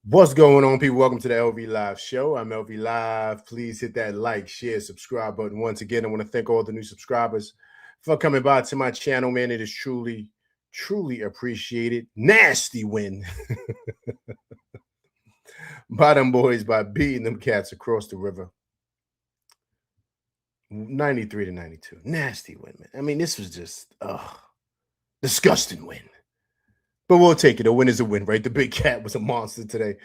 What's going on, people? Welcome to the LV Live Show. I'm LV Live. Please hit that like, share, subscribe button. Once again, I want to thank all the new subscribers for coming by to my channel, man. It is truly, truly appreciated. Nasty win by them boys by beating them cats across the river. 93-92. Nasty win, man. I mean, this was just disgusting win. But we'll take it. A win is a win, right? The big cat was a monster today.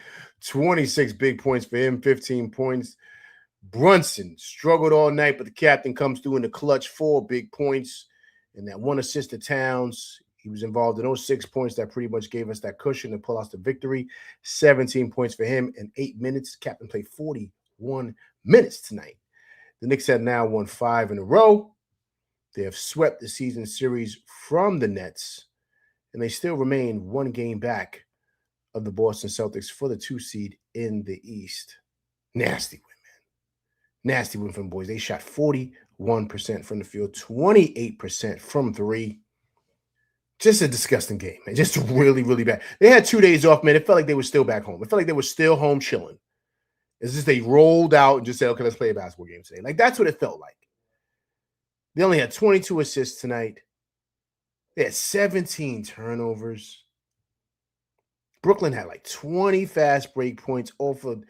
26 big points for him, 15 points. Brunson struggled all night, but the captain comes through in the clutch, 4 big points, and that 1 assist to Towns. He was involved in those 6 points that pretty much gave us that cushion to pull out the victory. 17 points for him in 8 minutes. The captain played 41 minutes tonight. The Knicks have now won 5 in a row. They have swept the season series from the Nets, and they still remain 1 game back of the Boston Celtics for the 2 seed in the East. Nasty win, man. Nasty win from the boys. They shot 41% from the field, 28% from 3. Just a disgusting game, man. Just really, really bad. They had 2 days off, man. It felt like they were still back home. It felt like they were still home chilling. It's just they rolled out and just said, okay, let's play a basketball game today. Like, that's what it felt like. They only had 22 assists tonight. They had 17 turnovers. Brooklyn had like 20 fast break points off of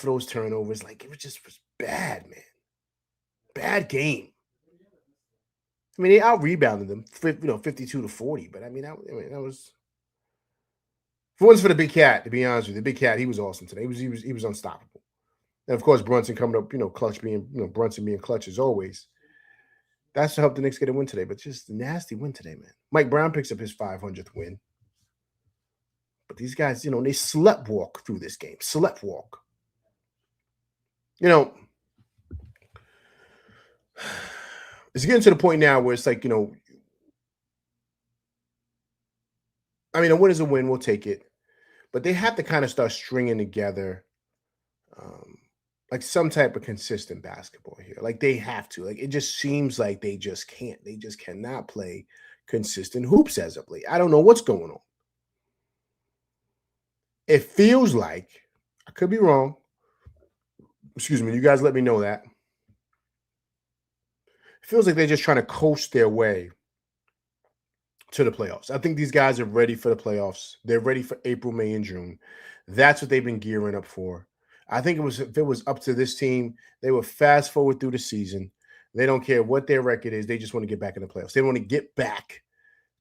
those turnovers. Like, it was bad, man. Bad game. I mean, they out-rebounded them, 52-40. But I mean, that was. If it wasn't for the big cat, to be honest with you, the big cat, he was awesome today. He was unstoppable. And of course, Brunson coming up, clutch being, Brunson being clutch as always. That's to help the Knicks get a win today, but just a nasty win today, man. Mike Brown picks up his 500th win. But these guys, they sleptwalk through this game. Sleptwalk. It's getting to the point now where it's like, I mean, a win is a win. We'll take it. But they have to kind of start stringing together like some type of consistent basketball here. Like, they have to. Like, it just seems like they just can't. They just cannot play consistent hoops as of late. I don't know what's going on. It feels like, I could be wrong. Excuse me. You guys let me know that. It feels like they're just trying to coast their way to the playoffs. I think these guys are ready for the playoffs. They're ready for April, May, and June. That's what they've been gearing up for. I think if it was up to this team, they would fast forward through the season. They don't care what their record is. They just want to get back in the playoffs. They want to get back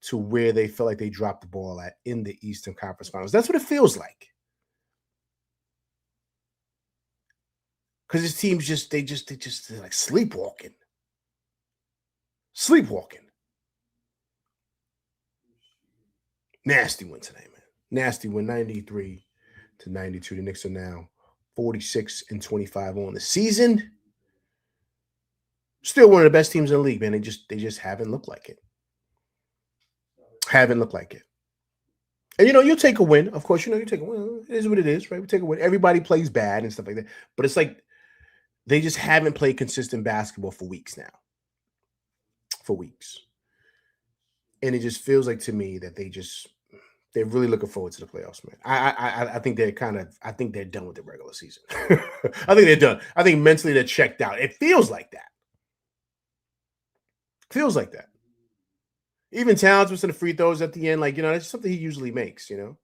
to where they felt like they dropped the ball at in the Eastern Conference Finals. That's what it feels like. Because this team's they're like sleepwalking. Sleepwalking. Nasty win today, man. Nasty win, 93-92. The Knicks are now 46-25 on the season. Still one of the best teams in the league, man. They just haven't looked like it. Haven't looked like it. And you take a win. Of course, you take a win. It is what it is, right? We take a win. Everybody plays bad and stuff like that. But it's like they just haven't played consistent basketball for weeks now. For weeks. And it just feels like to me that they're really looking forward to the playoffs, man. I think they're done with the regular season. I think they're done. I think mentally they're checked out. It feels like that. Feels like that. Even Towns was in the free throws at the end, like, that's something he usually makes, And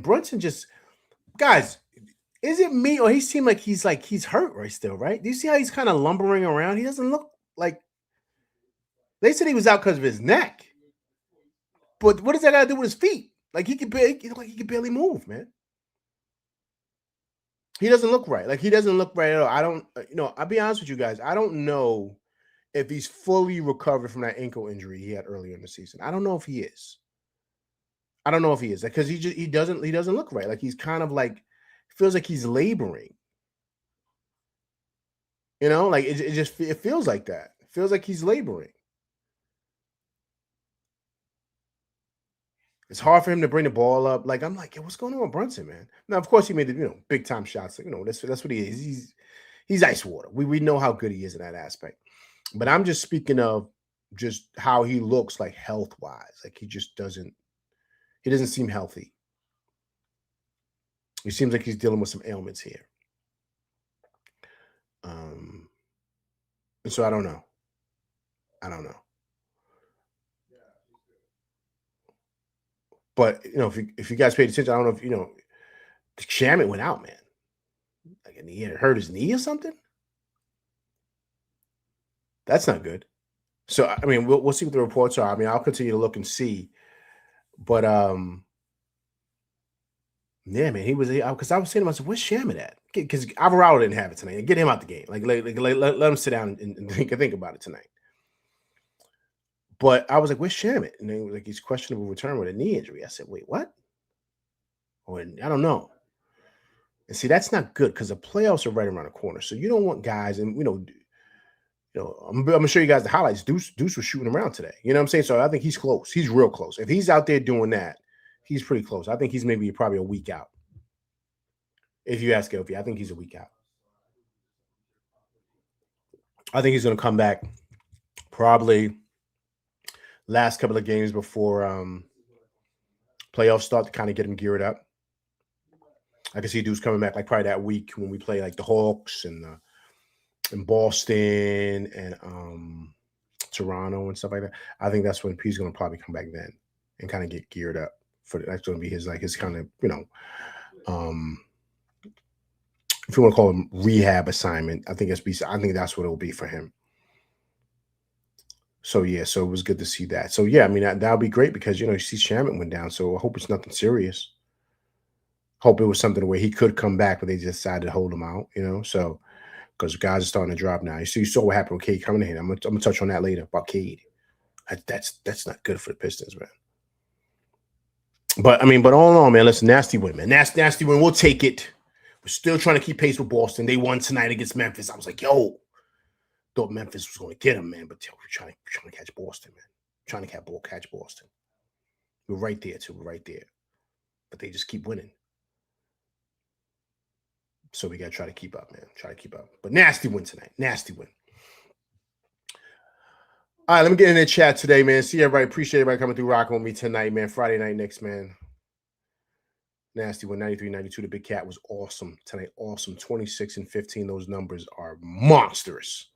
Brunson guys, is it me or he seemed like he's hurt right still, right? Do you see how he's kind of lumbering around? He doesn't look like. They said he was out because of his neck. But what does that got to do with his feet? Like, he could barely move, man. He doesn't look right. Like, he doesn't look right at all. I don't, I'll be honest with you guys. I don't know if he's fully recovered from that ankle injury he had earlier in the season. I don't know if he is. I don't know if he is. Because he doesn't look right. Like, he's kind of like, feels like he's laboring. Like it feels like that. It feels like he's laboring. It's hard for him to bring the ball up. Like, I'm like, what's going on with Brunson, man? Now, of course, he made the big time shots. That's what he is. He's ice water. We know how good he is in that aspect. But I'm just speaking of just how he looks, like, health wise. Like, he doesn't seem healthy. He seems like he's dealing with some ailments here. And so I don't know. But if you guys paid attention, I don't know if Shamit went out, man. Like, and he had hurt his knee or something. That's not good. So I mean, we'll see what the reports are. I mean, I'll continue to look and see. But yeah, man, he was because I was saying to myself, "Where's Shamit at?" Because Alvarado didn't have it tonight. Get him out the game. Like let him sit down and think about it tonight. But I was like, "Where's Shamit?" And they were like, "He's questionable return with a knee injury." I said, "Wait, what?" Or I don't know. And see, that's not good because the playoffs are right around the corner. So you don't want guys, and I'm gonna show you guys the highlights. Deuce was shooting around today. You know what I'm saying? So I think he's close. He's real close. If he's out there doing that, he's pretty close. I think he's maybe probably a week out. If you ask LV, I think he's a week out. I think he's gonna come back probably last couple of games before playoffs start to kind of get him geared up. I can see Deuce coming back like probably that week when we play like the Hawks and Boston and Toronto and stuff like that. I think that's when P's going to probably come back then and kind of get geared up for that's going to be his kind of if you want to call him rehab assignment. I think that's what it will be for him. So yeah, so it was good to see that. So yeah, I mean that would be great because you see Shamit went down. So I hope it's nothing serious. Hope it was something where he could come back, but they just decided to hold him out. So. Because guys are starting to drop now. You saw what happened with Cade coming in. I'm gonna touch on that later about Cade. That's not good for the Pistons, man. But all in all, man, listen, nasty win, man. Nasty win. We'll take it. We're still trying to keep pace with Boston. They won tonight against Memphis. I was like, yo, thought Memphis was going to get them, man. But we're trying to catch Boston, man. Trying to catch Boston. We're right there, too. We're right there. But they just keep winning. So we got to try to keep up, man. Try to keep up. But nasty win tonight. Nasty win. All right, let me get in the chat today, man. See everybody. Appreciate everybody coming through rocking with me tonight, man. Friday night Knicks, man. Nasty win, 93-92. The Big Cat was awesome tonight. Awesome. 26 and 15. Those numbers are monstrous.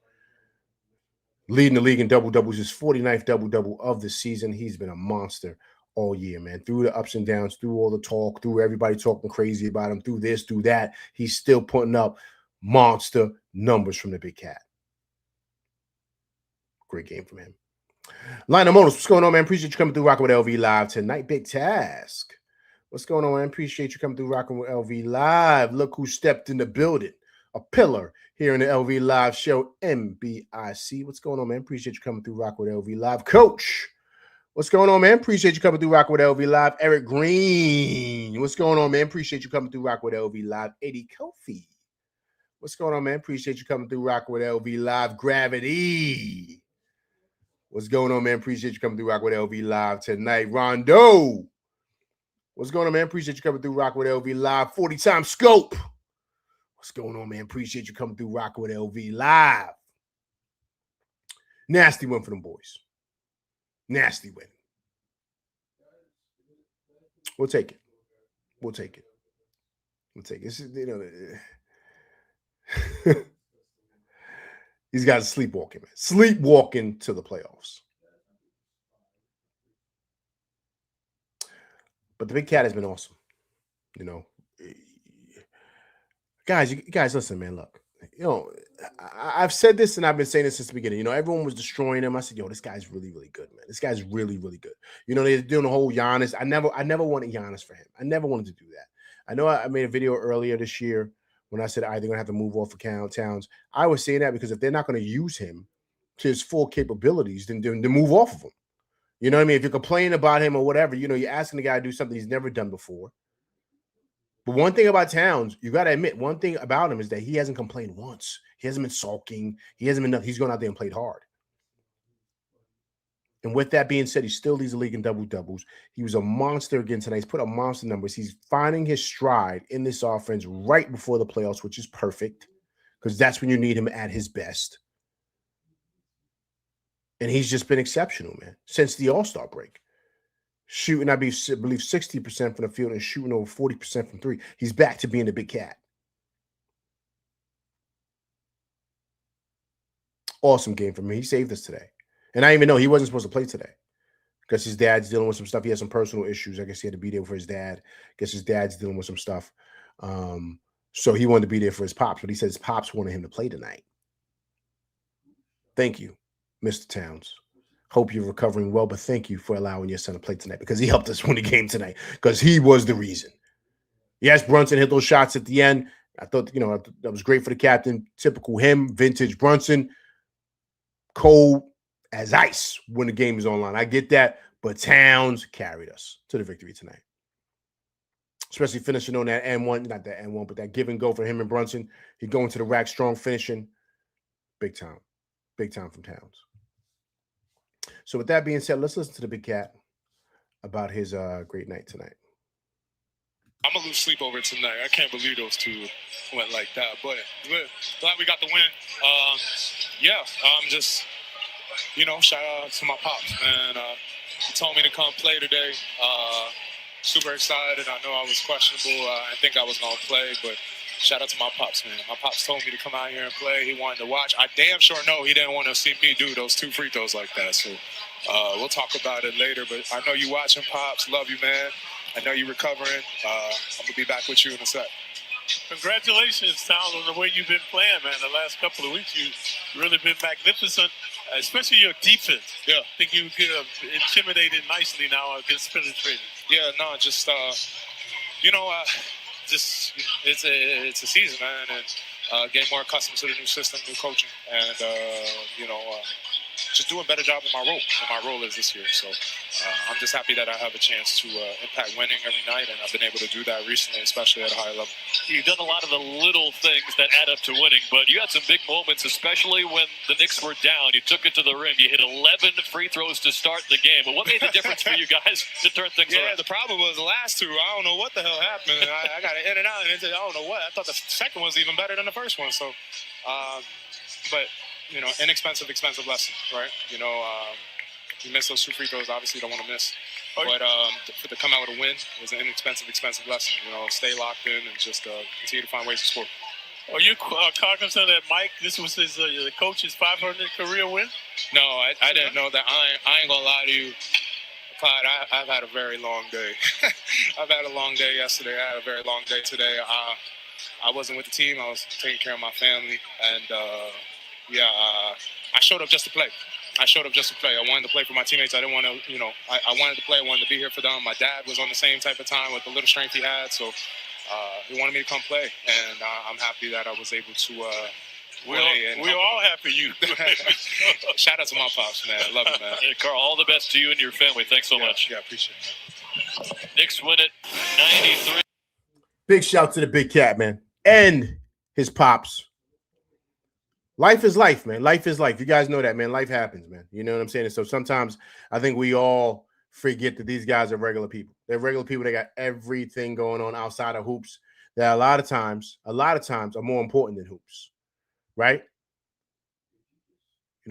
Leading the league in double-doubles. His 49th double-double of the season. He's been a monster all year, man. Through the ups and downs, through all the talk, through everybody talking crazy about him, through this, through that, he's still putting up monster numbers from the Big Cat. Great game from him. Lionel Motors, what's going on, man? Appreciate you coming through rocking with LV Live tonight. Big Task. What's going on, man? Appreciate you coming through rocking with LV Live. Look who stepped in the building. A pillar here in the LV Live show, MBIC. What's going on, man? Appreciate you coming through rocking with LV Live. Coach. What's going on, man? Appreciate you coming through rocking with LV Live. Eric Green. What's going on, man? Appreciate you coming through rocking with LV Live. Eddie Kofi. What's going on, man? Appreciate you coming through rocking with LV Live. Gravity. What's going on, man? Appreciate you coming through rocking with LV Live tonight. Rondo. What's going on, man? Appreciate you coming through rocking with LV Live. 40 times scope. What's going on, man? Appreciate you coming through rocking with LV Live. Nasty win for them boys. Nasty win. We'll take it. We'll take it. We'll take it. This is, these guys are sleepwalking, man. Sleepwalking to the playoffs. But the Big Cat has been awesome. Guys, you guys, listen, man. Look, I've said this and I've been saying this since the beginning. Everyone was destroying him. I said, yo, this guy's really, really good, man. This guy's really, really good. They're doing the whole Giannis. I never wanted Giannis for him. I never wanted to do that. I know I made a video earlier this year when I said they're going to have to move off of Towns. I was saying that because if they're not going to use him to his full capabilities, then move off of him. You know what I mean? If you're complaining about him or whatever, you're asking the guy to do something he's never done before. But one thing about Towns, you got to admit, one thing about him is that he hasn't complained once. He hasn't been sulking. He hasn't been nothing. He's gone out there and played hard. And with that being said, he still leads the league in double-doubles. He was a monster again tonight. He's put up monster numbers. He's finding his stride in this offense right before the playoffs, which is perfect because that's when you need him at his best. And he's just been exceptional, man, since the All-Star break. shooting, I believe 60% from the field and shooting over 40% from three. He's back to being the big cat. Awesome game for me. He saved us today. And I even know he wasn't supposed to play today because his dad's dealing with some stuff. He has some personal issues. I guess he had to be there for his dad. I guess his dad's dealing with some stuff. So he wanted to be there for his pops, but he said his pops wanted him to play tonight. Thank you, Mr. Towns. Hope you're recovering well, but thank you for allowing your son to play tonight because he helped us win the game tonight because he was the reason. Yes, Brunson hit those shots at the end. I thought, that was great for the captain. Typical him, vintage Brunson. Cold as ice when the game is online. I get that, but Towns carried us to the victory tonight. Especially finishing on that N1, not that N1, but that give and go for him and Brunson. He going to the rack strong finishing. Big time. Big time from Towns. So with that being said, let's listen to the big cat about his great night tonight. I'm going to lose sleep over it tonight. I can't believe those two went like that. But glad we got the win. I'm just, shout out to my pops, man. He told me to come play today. Super excited. I know I was questionable. I think I was going to play, but shout out to my pops, man. My pops told me to come out here and play. He wanted to watch. I damn sure know he didn't want to see me do those 2 free throws like that. So we'll talk about it later. But I know you watching, Pops. Love you, man. I know you're recovering. I'm going to be back with you in a sec. Congratulations, Towns, on the way you've been playing, man. The last couple of weeks, you've really been magnificent, especially your defense. Yeah. I think you get intimidated nicely now against penetration. Yeah, no, just, it's a season, man, and getting more accustomed to the new system, new coaching, and, just doing a better job in my role, what my role is this year. So I'm just happy that I have a chance to impact winning every night, and I've been able to do that recently, especially at a high level. You've done a lot of the little things that add up to winning, but you had some big moments, especially when the Knicks were down. You took it to the rim. You hit 11 free throws to start the game. But what made the difference for you guys to turn things around? Yeah, the problem was the last two. I don't know what the hell happened. I got it in and out, and I don't know what. I thought the second one was even better than the first one. So, but inexpensive, expensive lesson, right? You miss those 2 free throws, obviously you don't want to miss. But to come out with a win was an inexpensive, expensive lesson. Stay locked in and just continue to find ways to score. Are you cognizant that Mike, this was his the coach's 500 career win? No, I didn't know that. I ain't going to lie to you, Clyde, I've had a very long day. I've had a long day yesterday. I had a very long day today. I wasn't with the team. I was taking care of my family. And, I showed up just to play. I wanted to play for my teammates. I didn't want to, I wanted to play. I wanted to be here for them. My dad was on the same type of time with the little strength he had. So he wanted me to come play. And I'm happy that I was able to We're all happy you. Shout out to my pops, man. I love you, man. Hey, Karl, all the best to you and your family. Thanks so much. Yeah, appreciate it. Knicks win it 93. Big shout to the big cat, man. And his pops. Life is life, man. Life is life. You guys know that, man. Life happens, man. You know what I'm saying? And so sometimes I think we all forget that these guys are regular people. They're regular people. They got everything going on outside of hoops that a lot of times are more important than hoops, right?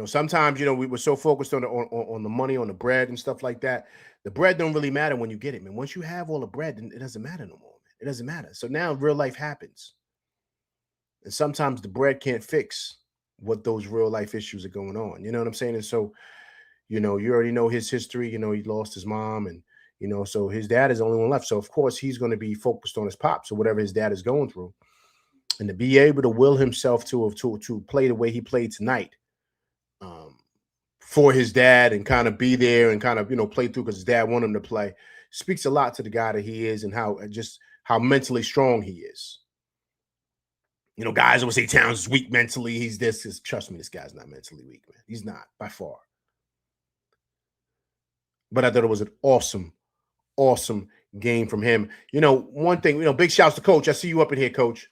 Sometimes, we were so focused on the money, on the bread and stuff like that. The bread don't really matter when you get it, man. Once you have all the bread, then it doesn't matter no more, man. It doesn't matter. So now real life happens. And sometimes the bread can't fix what those real life issues are going on. You know what I'm saying? And so, you already know his history. He lost his mom and, so his dad is the only one left. So, of course, he's going to be focused on his pops or whatever his dad is going through. And to be able to will himself to play the way he played tonight for his dad and kind of be there and kind of, play through because his dad wanted him to play speaks a lot to the guy that he is and how mentally strong he is. Guys always say Towns is weak mentally. He's this. Trust me, this guy's not mentally weak, man. He's not, by far. But I thought it was an awesome, awesome game from him. One thing, big shouts to Coach. I see you up in here, Coach.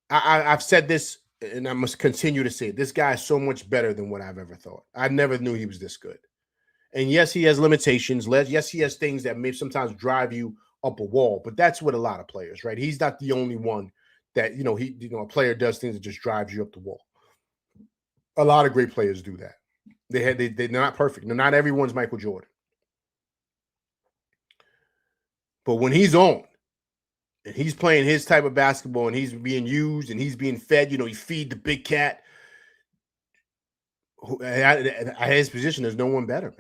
I've said this, and I must continue to say it. This guy is so much better than what I've ever thought. I never knew he was this good. And yes, he has limitations. Yes, he has things that may sometimes drive you up a wall, but that's with a lot of players, right? He's not the only one that, a player does things that just drives you up the wall. A lot of great players do that. They're not perfect. Not everyone's Michael Jordan. But when he's on and he's playing his type of basketball and he's being used and he's being fed, you feed the big cat. At his position, there's no one better,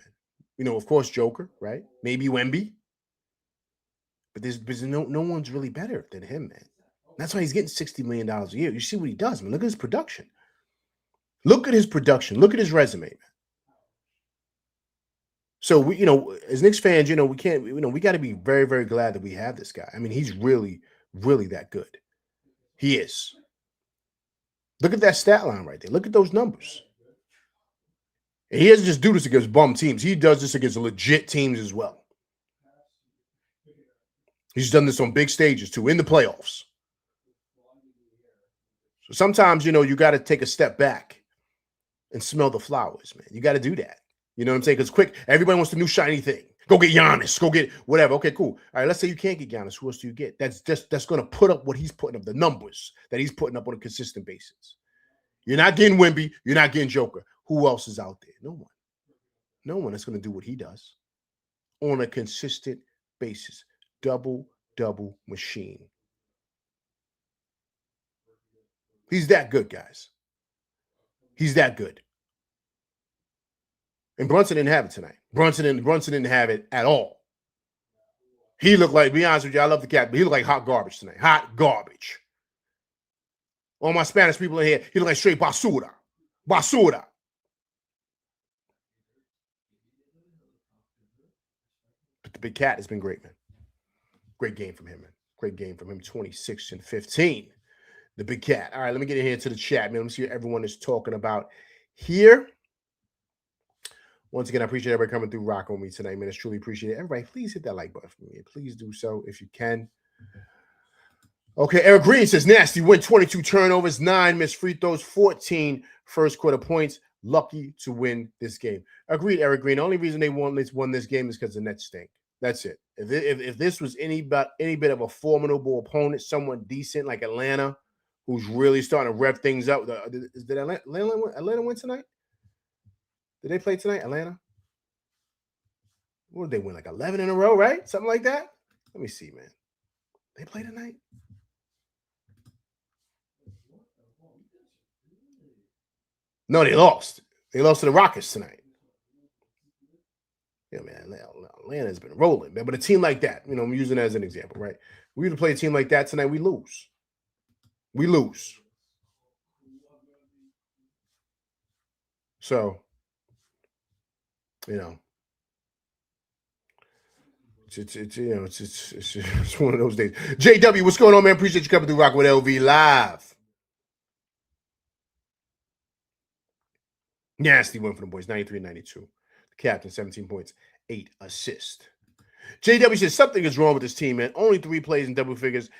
man. Of course, Joker, right? Maybe Wemby. But there's no one's really better than him, man. That's why he's getting $60 million a year. You see what he does, man. Look at his production. Look at his production. Look at his resume, man. So we, as Knicks fans, we can't, we got to be very, very glad that we have this guy. I mean, he's really, really that good. He is. Look at that stat line right there. Look at those numbers. And he doesn't just do this against bum teams. He does this against legit teams as well. He's done this on big stages too, in the playoffs. So sometimes, you got to take a step back and smell the flowers, man. You got to do that. You know what I'm saying? Because quick, everybody wants the new shiny thing. Go get Giannis. Go get whatever. Okay, cool. All right, let's say you can't get Giannis. Who else do you get? That's going to put up what he's putting up, the numbers that he's putting up on a consistent basis. You're not getting Wemby. You're not getting Joker. Who else is out there? No one. No one is going to do what he does on a consistent basis. Double machine. He's that good, guys. He's that good. And Brunson didn't have it tonight. Brunson didn't have it at all. He looked like, to be honest with you, I love the cat, but he looked like hot garbage tonight. Hot garbage. All my Spanish people in here, he looked like straight basura. Basura. But the big cat has been great, man. Great game from him, man. Great game from him. 26 and 15. The big cat. All right, let me get in here to the chat, man. Let me see what everyone is talking about here. Once again, I appreciate everybody coming through, rocking with me tonight, man. It's truly appreciated. Everybody, please hit that like button for me. Please do so if you can. Okay, Eric Green says, nasty win, 22 turnovers, 9 missed free throws, 14 first quarter points. Lucky to win this game. Agreed, Eric Green. The only reason they won this game is because the Nets stink. That's it. If this was any bit of a formidable opponent, someone decent like Atlanta, who's really starting to rev things up. Did Atlanta win tonight? Did they play tonight, Atlanta? What did they win? Like 11 in a row, right? Something like that? Let me see, man. They play tonight? No, they lost. They lost to the Rockets tonight. Yeah, man, Atlanta's been rolling, man. But a team like that, I'm using it as an example, right? We would play a team like that tonight, we lose. We lose. So, it's one of those days. JW, what's going on, man? Appreciate you coming through Rock with LV Live. Nasty win for the boys, 93-92. The captain, 17 points, 8 assists. JW says something is wrong with this team, man. Only 3 plays in double figures.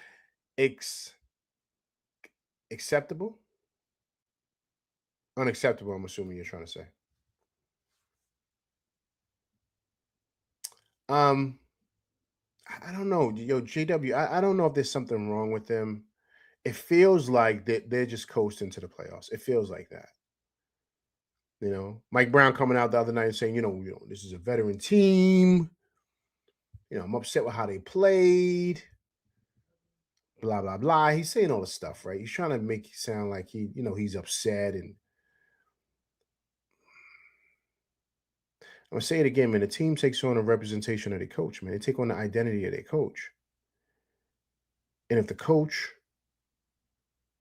Acceptable? Unacceptable, I'm assuming you're trying to say. I don't know. Yo, JW, I don't know if there's something wrong with them. It feels like they're just coasting to the playoffs. It feels like that. Mike Brown coming out the other night and saying, this is a veteran team. I'm upset with how they played. Blah, blah, blah. He's saying all this stuff, right? He's trying to make it sound like he's upset. And I'm going to say it again, man. The team takes on a representation of their coach, man. They take on the identity of their coach. And if the coach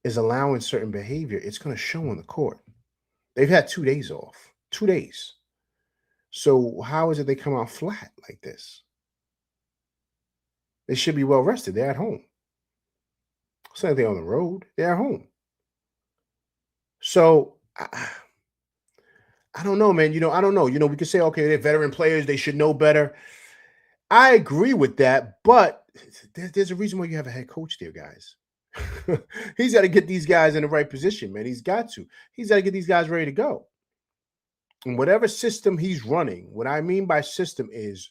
is allowing certain behavior, it's going to show on the court. They've had 2 days off. 2 days. So how is it they come out flat like this? They should be well rested. They're at home. It's not like they're on the road. They're at home. So I don't know, man. I don't know. We could say, okay, they're veteran players. They should know better. I agree with that, but there's a reason why you have a head coach there, guys. He's got to get these guys in the right position, man. He's got to. He's got to get these guys ready to go. And whatever system he's running, what I mean by system is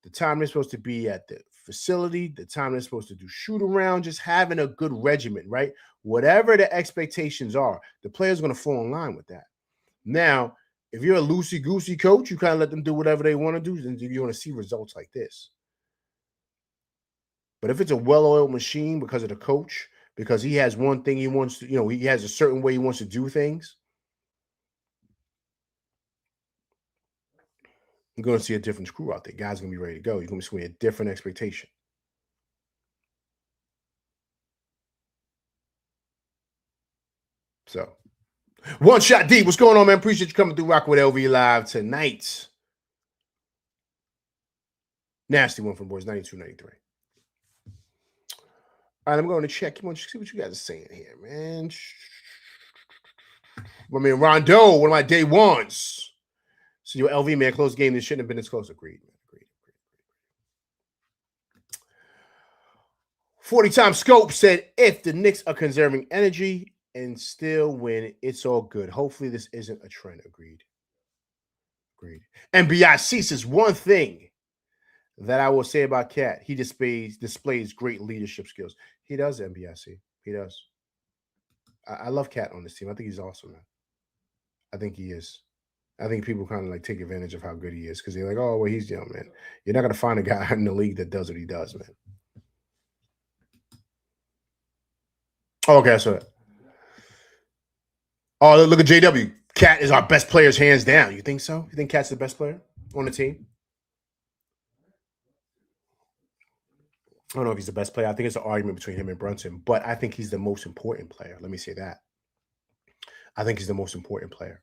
the time they're supposed to be at the facility, the time they're supposed to do shoot around, just having a good regimen, right? Whatever the expectations are, the player's going to fall in line with that. Now, if you're a loosey-goosey coach, you kind of let them do whatever they want to do, then you're going to see results like this. But if it's a well-oiled machine because of the coach, because he has one thing he wants to, he has a certain way he wants to do things, you're going to see a different screw out there. Guys going to be ready to go. You're going to see a different expectation. So, One Shot D, what's going on, man? Appreciate you coming through Rock with LV Live tonight. Nasty one from boys, 92, 93. All right, I'm going to check. Come on, see what you guys are saying here, man. I mean, Rondo, one of my day ones. So your LV, man, close game. This shouldn't have been this close. Agreed, man. Agreed. 40-time scope said, if the Knicks are conserving energy and still win, it's all good. Hopefully this isn't a trend. Agreed. And BIC says, one thing that I will say about Cat, he displays great leadership skills. He does, MBIC. He does. I love Cat on this team. I think he's awesome, man. I think he is. I think people kind of like take advantage of how good he is because they're like, oh, well, he's young, man. You're not going to find a guy in the league that does what he does, man. Oh, okay, I saw it. Oh, look at JW. Cat is our best players, hands down. You think so? You think Cat's the best player on the team? I don't know if he's the best player. I think it's an argument between him and Brunson, but I think he's the most important player. Let me say that. I think he's the most important player.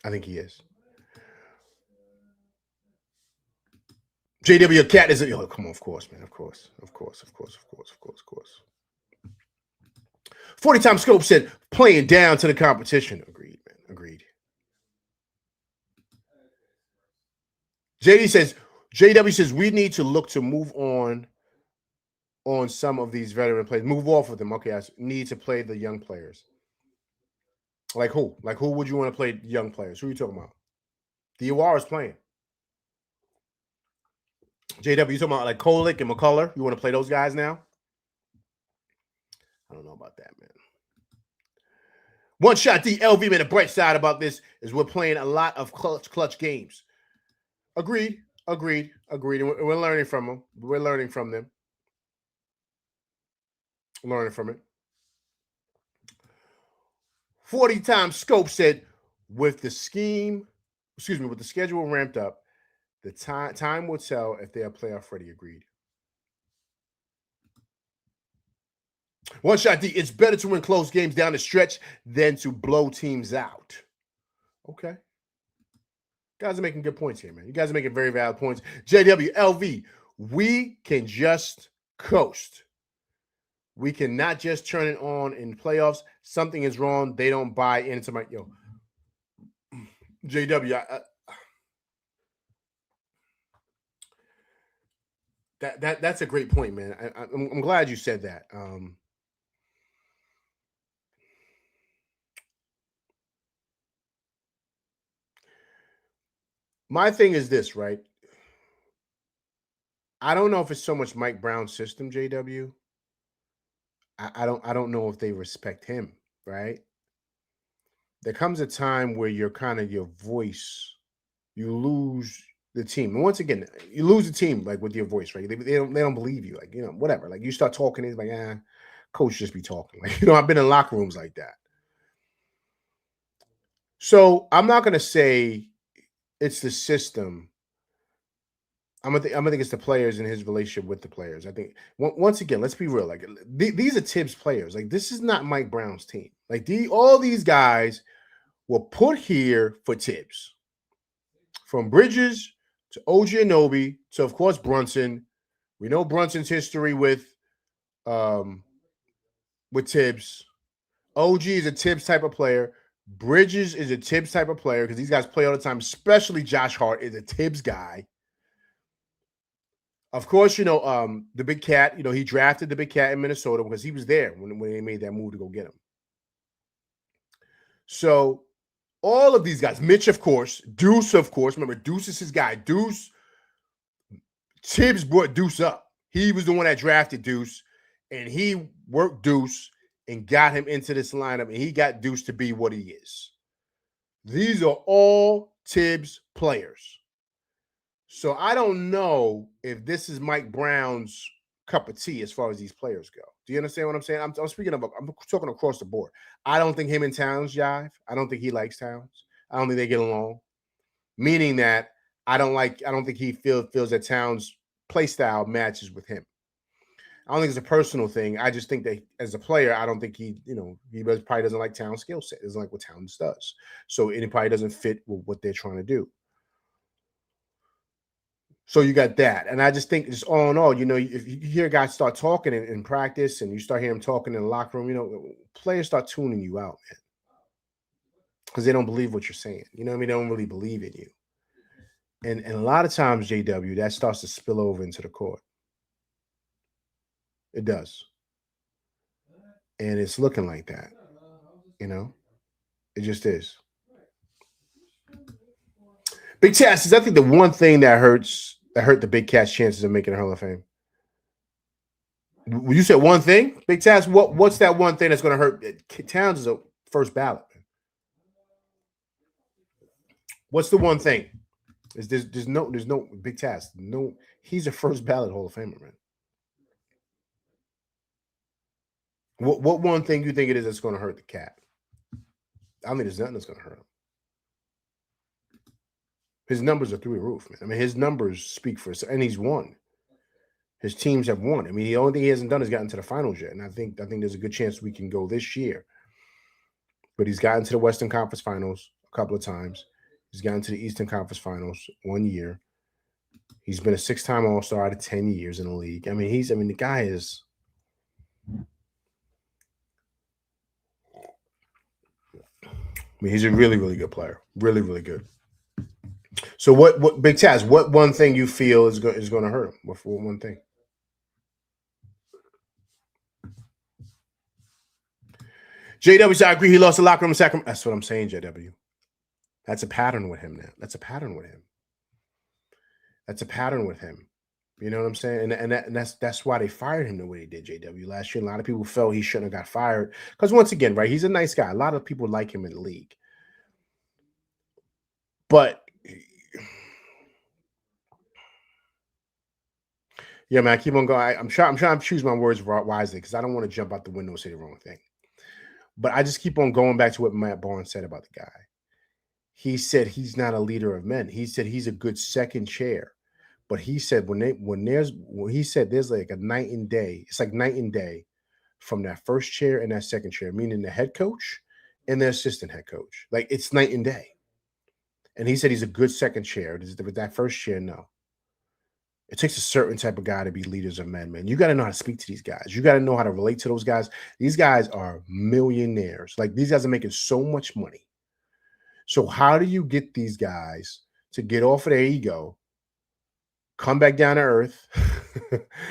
I think he is. JW Cat is come on, of course, man. Of course. 40-time scope said playing down to the competition. Agreed, man. Agreed. JW says we need to look to move on some of these veteran players. Move off of them. Okay, I need to play the young players. Like who? Like who would you want to play young players? Who are you talking about? DOR is playing. JW, you talking about like Kolick and McCullough? You want to play those guys now? I don't know about that, man. One Shot D, LV, man, the bright side about this is we're playing a lot of clutch games. Agreed. And we're learning from them. We're learning from them. Learning from it. 40-time scope said with the schedule ramped up, the time will tell if they are playoff ready. Agreed. One Shot D, it's better to win close games down the stretch than to blow teams out. Okay. Guys are making good points here, man. You guys are making very valid points. JW, LV, we can just coast. We cannot just turn it on in playoffs. Something is wrong. They don't buy into my JW. That's a great point, man. I'm glad you said that. My thing is this, right? I don't know if it's so much Mike Brown's system, JW. I don't know if they respect him, right? There comes a time where you're kind of your voice, you lose the team. And once again, you lose the team like with your voice, right? They don't believe you, like, whatever. Like you start talking, it's like, coach just be talking. Like, I've been in locker rooms like that. So I'm not gonna say it's the system. I'm gonna think it's the players and his relationship with the players. I think once again, let's be real. Like these are Tibbs players. Like this is not Mike Brown's team. Like all these guys were put here for Tibbs, from Bridges to OG Anunoby to of course Brunson. We know Brunson's history with Tibbs. OG is a Tibbs type of player. Bridges is a Tibbs type of player because these guys play all the time. Especially Josh Hart is a Tibbs guy. Of course, the Big Cat, he drafted the Big Cat in Minnesota because he was there when they made that move to go get him. So all of these guys, Mitch, of course, Deuce, of course. Remember, Deuce is his guy. Deuce, Tibbs brought Deuce up. He was the one that drafted Deuce, and he worked Deuce and got him into this lineup, and he got Deuce to be what he is. These are all Tibbs players. So I don't know if this is Mike Brown's cup of tea as far as these players go. Do you understand what I'm saying? I'm speaking of, I'm talking across the board. I don't think him and Towns jive. I don't think he likes Towns. I don't think they get along. Meaning that I don't think he feels that Towns' play style matches with him. I don't think it's a personal thing. I just think that as a player, I don't think he probably doesn't like Towns' skill set. Doesn't like what Towns does. So it probably doesn't fit with what they're trying to do. So you got that. And I just think just all in all, if you hear guys start talking in practice and you start hearing them talking in the locker room, players start tuning you out, man. Because they don't believe what you're saying. You know what I mean? They don't really believe in you. And a lot of times, JW, that starts to spill over into the court. It does. And it's looking like that. It just is. Big Taz, is I think the one thing that hurt the Big Cat's chances of making the Hall of Fame. You said one thing? Big Taz, what's that one thing that's going to hurt? Towns is a first ballot. What's the one thing? There's no Big Taz. No, he's a first ballot Hall of Famer, man. What one thing you think it is that's going to hurt the Cat? I don't think there's nothing that's going to hurt him. His numbers are through the roof, man. I mean, his numbers speak for itself, and he's won. His teams have won. I mean, the only thing he hasn't done is gotten to the finals yet, and I think there's a good chance we can go this year. But he's gotten to the Western Conference Finals a couple of times. He's gotten to the Eastern Conference Finals 1 year. He's been a 6-time All-Star out of 10 years in the league. I mean, the guy is. I mean, he's a really, really good player. Really, really good. So what Big Taz, what one thing you feel is going to hurt him? What one thing? JW said, I agree he lost the locker room in Sacramento. That's what I'm saying, JW. That's a pattern with him now. That's a pattern with him. You know what I'm saying? And that's why they fired him the way they did, JW. Last year, a lot of people felt he shouldn't have got fired. Because once again, right, he's a nice guy. A lot of people like him in the league. But yeah, man, I keep on going. I'm trying to choose my words wisely because I don't want to jump out the window and say the wrong thing. But I just keep on going back to what Matt Barnes said about the guy. He said he's not a leader of men. He said he's a good second chair. But he said there's like a night and day. It's like night and day from that first chair and that second chair, meaning the head coach and the assistant head coach. Like it's night and day. And he said he's a good second chair. With that first chair, no. It takes a certain type of guy to be leaders of men, man. You got to know how to speak to these guys. You got to know how to relate to those guys. These guys are millionaires. Like these guys are making so much money. So how do you get these guys to get off of their ego, come back down to earth,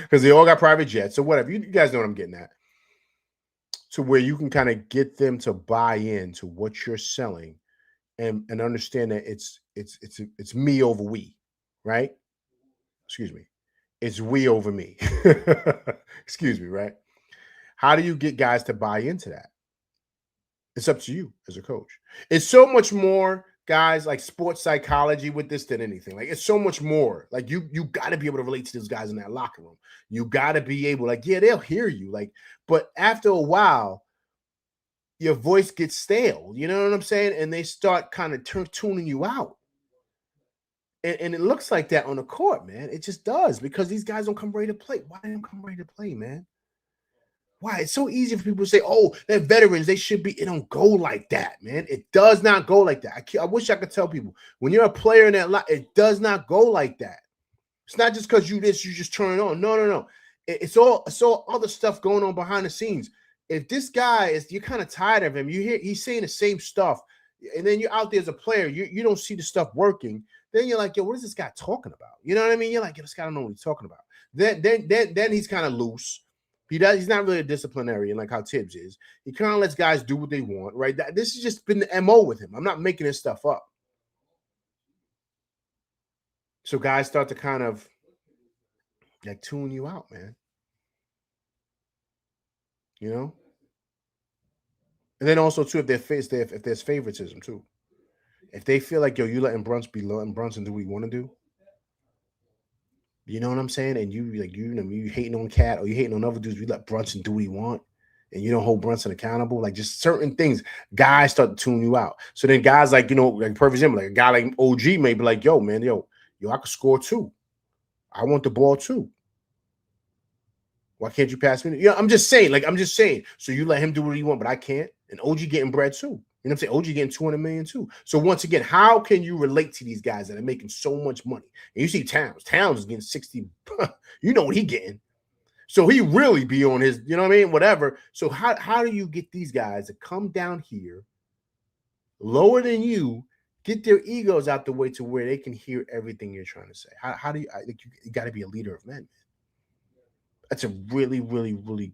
because they all got private jets or whatever. You guys know what I'm getting at. To where you can kind of get them to buy into what you're selling and understand that it's me over we, right? Excuse me. It's we over me. Excuse me, right? How do you get guys to buy into that? It's up to you as a coach. It's so much more, guys, like sports psychology with this than anything. Like it's so much more. Like you got to be able to relate to those guys in that locker room. You got to be able, like, yeah, they'll hear you. Like, but after a while, your voice gets stale. You know what I'm saying? And they start kind of tuning you out. And it looks like that on the court, man. It just does because these guys don't come ready to play. Why don't come ready to play, man? Why? It's so easy for people to say, oh, they're veterans. They should be. It don't go like that, man. It does not go like that. I wish I could tell people when you're a player in that lot, it does not go like that. It's not just because you just turn it on. No. It's all other stuff going on behind the scenes. If this guy you're kind of tired of him, you hear he's saying the same stuff, and then you're out there as a player, you don't see the stuff working. Then you're like, yo, what is this guy talking about? You know what I mean? You're like, yo, this guy don't know what he's talking about. Then he's kind of loose. He's not really a disciplinarian like how Tibbs is. He kind of lets guys do what they want, right? This has just been the MO with him. I'm not making this stuff up. So guys start to kind of like tune you out, man. You know? And then also too, if there's favoritism too. If they feel like, yo, you letting Brunson do what you want to do, You know what I'm saying? And you hating on Cat or you hating on other dudes. You let Brunson do what he want, and you don't hold Brunson accountable. Like just certain things, guys start to tune you out. So then guys like like perfect example, like a guy like OG may be like, yo, man, yo, I could score too. I want the ball too. Why can't you pass me? I'm just saying. So you let him do what he want, but I can't. And OG getting bread too. You know what I'm saying? OG getting 200 million too. So once again, how can you relate to these guys that are making so much money? And you see Towns. Towns is getting 60. You know what he getting. So he really be on his, you know what I mean? Whatever. So how do you get these guys to come down here lower than you, get their egos out the way to where they can hear everything you're trying to say? How do you, you got to be a leader of men. That's a really, really, really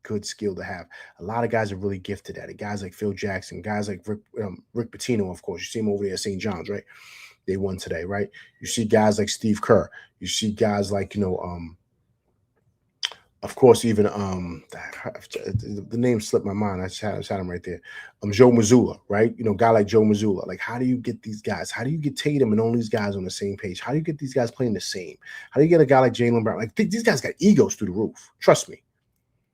good skill to have. A lot of guys are really gifted at it. Guys like Phil Jackson, guys like Rick Pitino, of course. You see him over there at St. John's, right? They won today, right? You see guys like Steve Kerr. You see guys like, of course, even the name slipped my mind. I just had him right there. Joe Mazzulla, right? Guy like Joe Mazzulla. Like, how do you get these guys? How do you get Tatum and all these guys on the same page? How do you get these guys playing the same? How do you get a guy like Jaylen Brown? Like, these guys got egos through the roof. Trust me.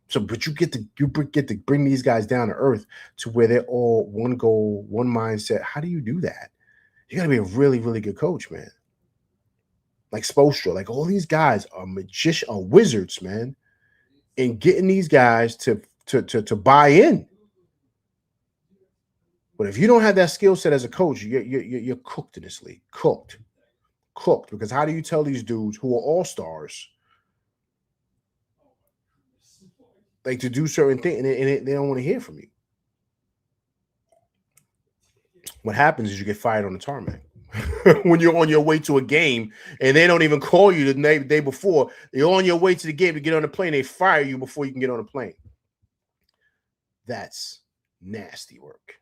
So, but you get to bring these guys down to earth to where they're all one goal, one mindset. How do you do that? You got to be a really, really good coach, man. Like Spoelstra, like all these guys are wizards, man. And getting these guys to buy in. But if you don't have that skill set as a coach, you're cooked in this league. Cooked. Because how do you tell these dudes who are all-stars like to do certain things and they don't want to hear from you? What happens is you get fired on the tarmac. When you're on your way to a game and they don't even call you the day before, you're on your way to the game to get on the plane, they fire you before you can get on the plane. That's nasty work.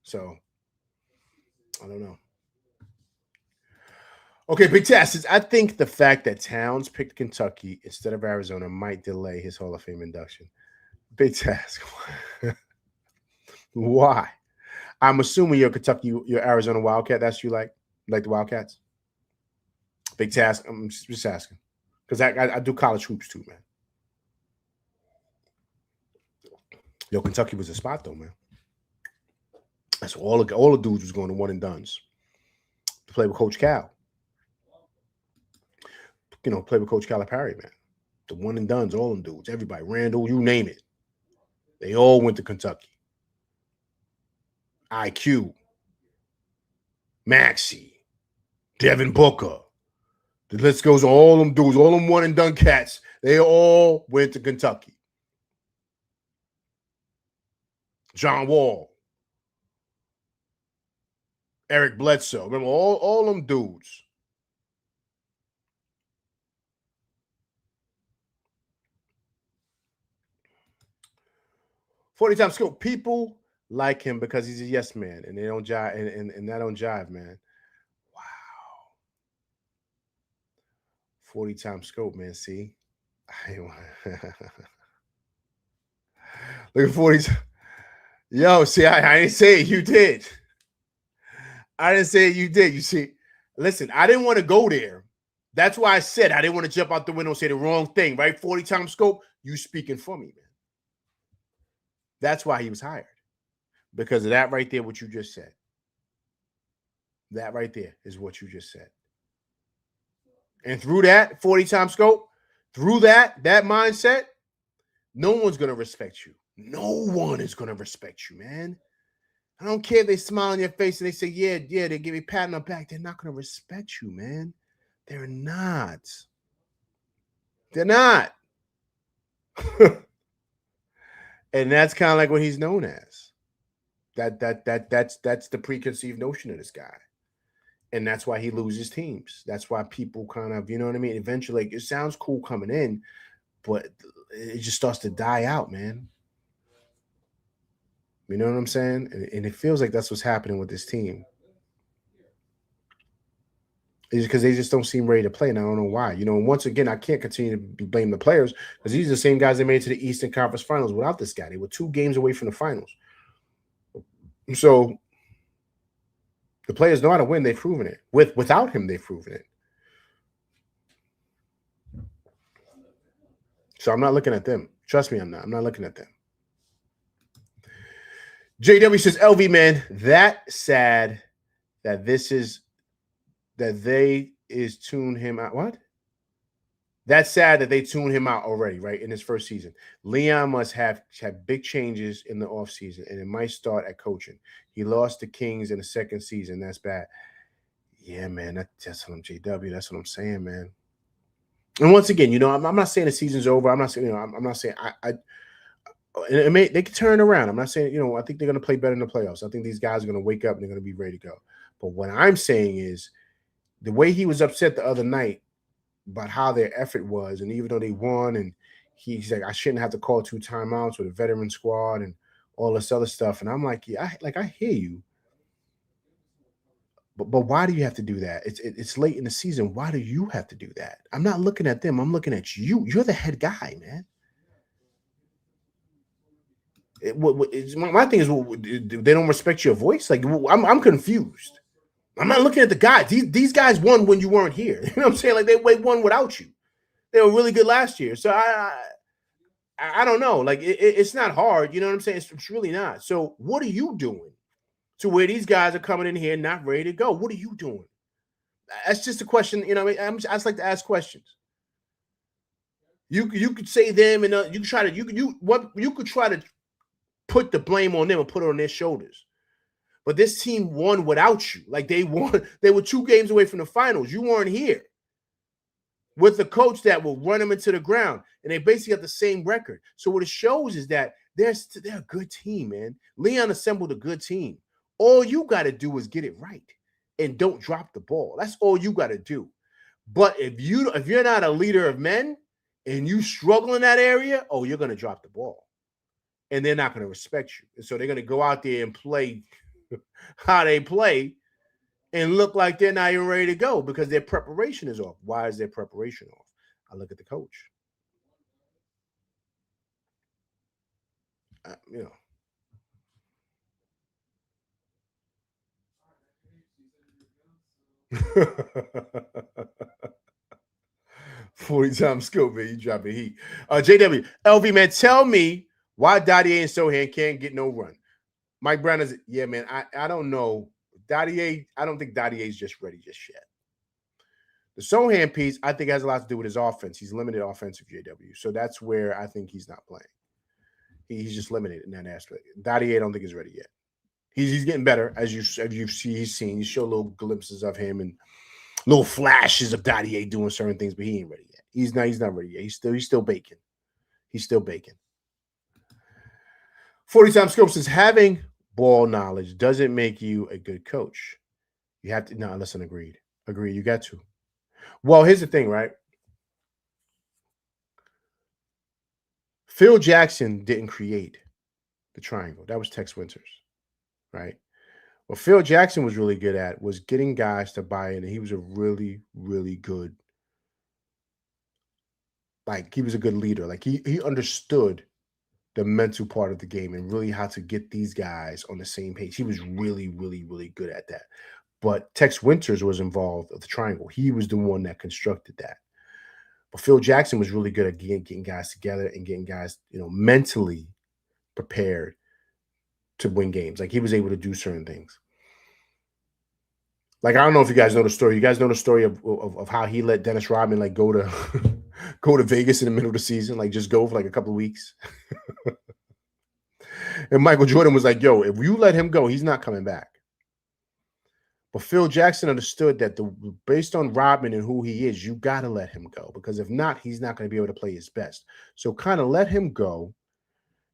So, I don't know. Okay, Big Tass, I think the fact that Towns picked Kentucky instead of Arizona might delay his Hall of Fame induction. Big Tass, why? I'm assuming you're Kentucky, you're Arizona Wildcat. That's you like the Wildcats? Big Task. I'm just asking. Because I do college hoops too, man. Yo, Kentucky was a spot though, man. That's all the dudes was going to one and dones to play with Coach Cal. Play with Coach Calipari, man. The one and dones, all them dudes, everybody, Randall, you name it. They all went to Kentucky. IQ, Maxey, Devin Booker. The list goes on. All them dudes, all them one and done cats, they all went to Kentucky. John Wall, Eric Bledsoe. Remember all them dudes. $40 scope. People like him because he's a yes man, and they don't jive, and that don't jive, man. Wow. 40 scope, man. See, look at 40. Yo, see, I didn't say it. You did. I didn't say it. You did. You see, listen, I didn't want to go there. That's why I said I didn't want to jump out the window and say the wrong thing, right? 40 scope. You speaking for me, man. That's why he was hired. Because of that right there, what you just said. That right there is what you just said. And through that 40 scope, through that mindset, no one's going to respect you. No one is going to respect you, man. I don't care if they smile on your face and they say, yeah, they give you a pat on the back. They're not going to respect you, man. They're not. They're not. And that's kind of like what he's known as. That's the preconceived notion of this guy. And that's why he loses teams. That's why people kind of, you know what I mean? Eventually, like, it sounds cool coming in, but it just starts to die out, man. You know what I'm saying? And it feels like that's what's happening with this team. It's because they just don't seem ready to play, and I don't know why. Once again, I can't continue to blame the players because these are the same guys that made it to the Eastern Conference Finals without this guy. They were 2 games away from the finals. So the players know how to win. They've proven it. Without him, they've proven it. So I'm not looking at them. Trust me, I'm not. I'm not looking at them. JW says, LV, man, that sad that they tuned him out. What? That's sad that they tuned him out already, right? In his first season. Leon must have big changes in the offseason, and it might start at coaching. He lost the Kings in the second season. That's bad. Yeah, man, that's what I'm JW. That's what I'm saying, man. And once again, I'm not saying the season's over. I'm not saying, I'm not saying they can turn around. I'm not saying, I think they're going to play better in the playoffs. I think these guys are going to wake up and they're going to be ready to go. But what I'm saying is the way he was upset the other night about how their effort was, and even though they won, and he's like, I shouldn't have to call 2 timeouts with a veteran squad and all this other stuff. And I'm like, yeah, I hear you. But why do you have to do that? It's late in the season. Why do you have to do that? I'm not looking at them. I'm looking at you. You're the head guy, man. My thing is, they don't respect your voice. Like, I'm confused. I'm not looking at the guys. These guys won when you weren't here. You know what I'm saying? Like, they won without you. They were really good last year. So I don't know. Like, it's not hard. You know what I'm saying? It's really not. So what are you doing to where these guys are coming in here not ready to go? What are you doing? That's just a question. I just like to ask questions. You could say them, and you could try to put the blame on them and put it on their shoulders. But this team won without you. Like, they won. They were 2 games away from the finals. You weren't here with the coach that will run them into the ground, and they basically have the same record. So what it shows is that they're a good team, man. Leon assembled a good team. All you got to do is get it right and don't drop the ball. That's all you got to do. But if you're not a leader of men and you struggle in that area, you're going to drop the ball. And they're not going to respect you. And so they're going to go out there and play how they play and look like they're not even ready to go because their preparation is off. Why is their preparation off? I look at the coach. 40 times scope, man. You dropping heat. JW, LV, man, tell me why Dottier and Sohan can't get no run. Mike Brown is, yeah, man. I don't know. Dottier, I don't think Dottier is just ready just yet. The Sohan piece, I think, has a lot to do with his offense. He's limited offensive, JW. So that's where I think he's not playing. He's just limited in that aspect. Dottier, I don't think is ready yet. He's getting better as you've seen. You show little glimpses of him and little flashes of Dottier doing certain things, but he ain't ready yet. He's not ready yet. He's still baking. He's still baking. 40 times scope says having ball knowledge doesn't make you a good coach. You have to. No, listen, agreed. You got to. Well, here's the thing, right? Phil Jackson didn't create the triangle. That was Tex Winters, right? What Phil Jackson was really good at was getting guys to buy in, and he was a really, really good, he was a good leader. Like, he understood the mental part of the game and really how to get these guys on the same page. He was really, really, really good at that. But Tex Winters was involved with the triangle. He was the one that constructed that. But Phil Jackson was really good at getting guys together and getting guys, mentally prepared to win games. Like, he was able to do certain things. Like, I don't know if you guys know the story. You guys know the story of how he let Dennis Rodman go to Vegas in the middle of the season, just go for a couple of weeks. And Michael Jordan was like, yo, if you let him go, he's not coming back. But Phil Jackson understood that based on Rodman and who he is, you got to let him go, because if not, he's not going to be able to play his best. So kind of let him go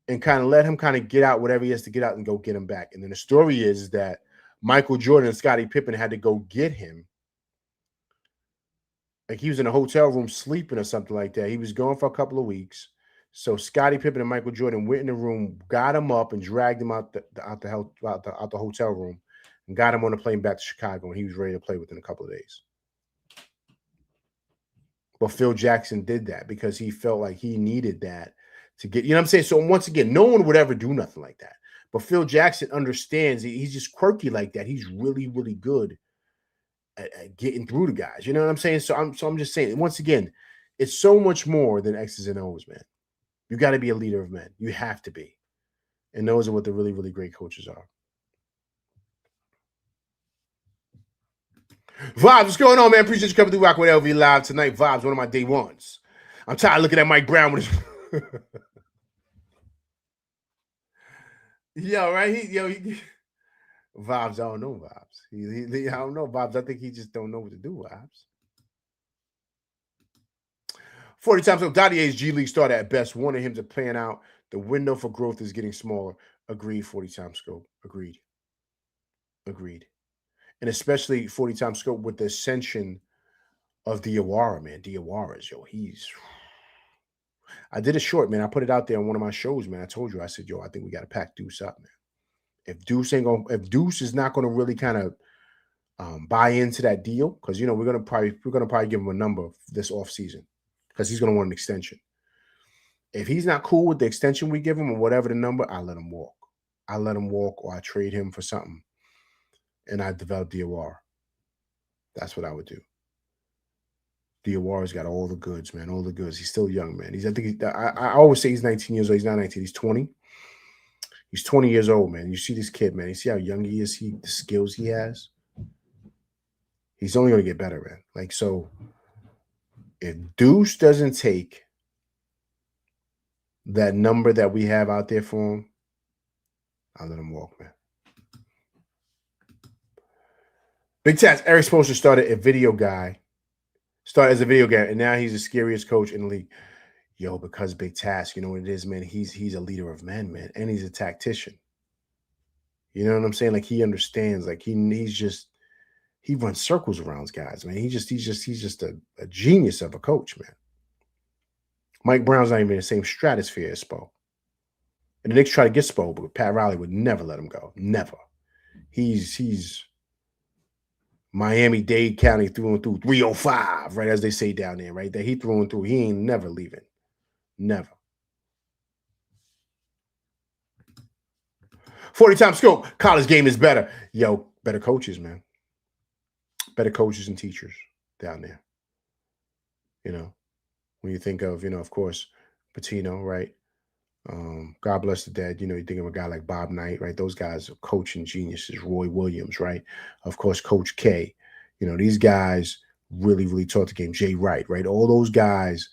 and kind of let him get out whatever he has to get out and go get him back. And then the story is that Michael Jordan and Scottie Pippen had to go get him. Like, he was in a hotel room sleeping or something like that. He was gone for a couple of weeks. So Scottie Pippen and Michael Jordan went in the room, got him up, and dragged him out the hotel room, and got him on a plane back to Chicago, and he was ready to play within a couple of days. But Phil Jackson did that because he felt like he needed that to get, you know what I'm saying? So once again, no one would ever do nothing like that. But Phil Jackson understands. He's just quirky like that. He's really, really good at getting through the guys. You know what I'm saying? So I'm just saying, once again, It's so much more than X's and O's, man. You got to be a leader of men. You have to be. And those are what the really, really great coaches are. Vibes, what's going on, man? Appreciate you coming through Rock with LV Live tonight. Vibes, one of my day ones. I'm tired of looking at Mike Brown with his... Yo, right? Vibes, I don't know Vibes. I don't know Vibes. I think he just don't know what to do, Vibes. 40 times so Dottier's G League starter at best. Wanted him to pan out. The window for growth is getting smaller. Agreed, 40 times scope. Agreed. And especially 40 times scope with the ascension of Diawara, man. Diawara's, yo, I did a short, man. I put it out there on one of my shows, man. I told you, I said, yo, I think we got to pack Deuce up, man. If Deuce is not going to really kind of buy into that deal, because we're gonna probably give him a number this offseason because he's gonna want an extension. If he's not cool with the extension we give him or whatever the number, I let him walk. Or I trade him for something, and I develop Diawara. That's what I would do. Diawara's got all the goods, man. All the goods. He's still young, man. I always say he's 19 years old. He's not 19. He's 20. He's 20 years old, man. You see this kid, man. You see how young he is. The skills he has. He's only going to get better, man. Like, so if Deuce doesn't take that number that we have out there for him, I'll let him walk, man. Big Tats, Eric Spoelstra started as a video guy, and now he's the scariest coach in the league. Yo, because Big Tats, you know what it is, man? He's a leader of men, man, and he's a tactician. You know what I'm saying? Like, he understands. Like, he runs circles around guys, man. He's just a genius of a coach, man. Mike Brown's not even in the same stratosphere as Spo. And the Knicks try to get Spo, but Pat Riley would never let him go. Never. He's Miami-Dade County through and through, 305, right, as they say down there, right? That he through and through. He ain't never leaving. Never. 40 times scope. College game is better. Yo, better coaches, man. Better coaches and teachers down there. When you think of, of course, Pitino, right? God bless the dead. You think of a guy like Bob Knight, right? Those guys are coaching geniuses. Roy Williams, right? Of course, Coach K. These guys really, really taught the game. Jay Wright, right? All those guys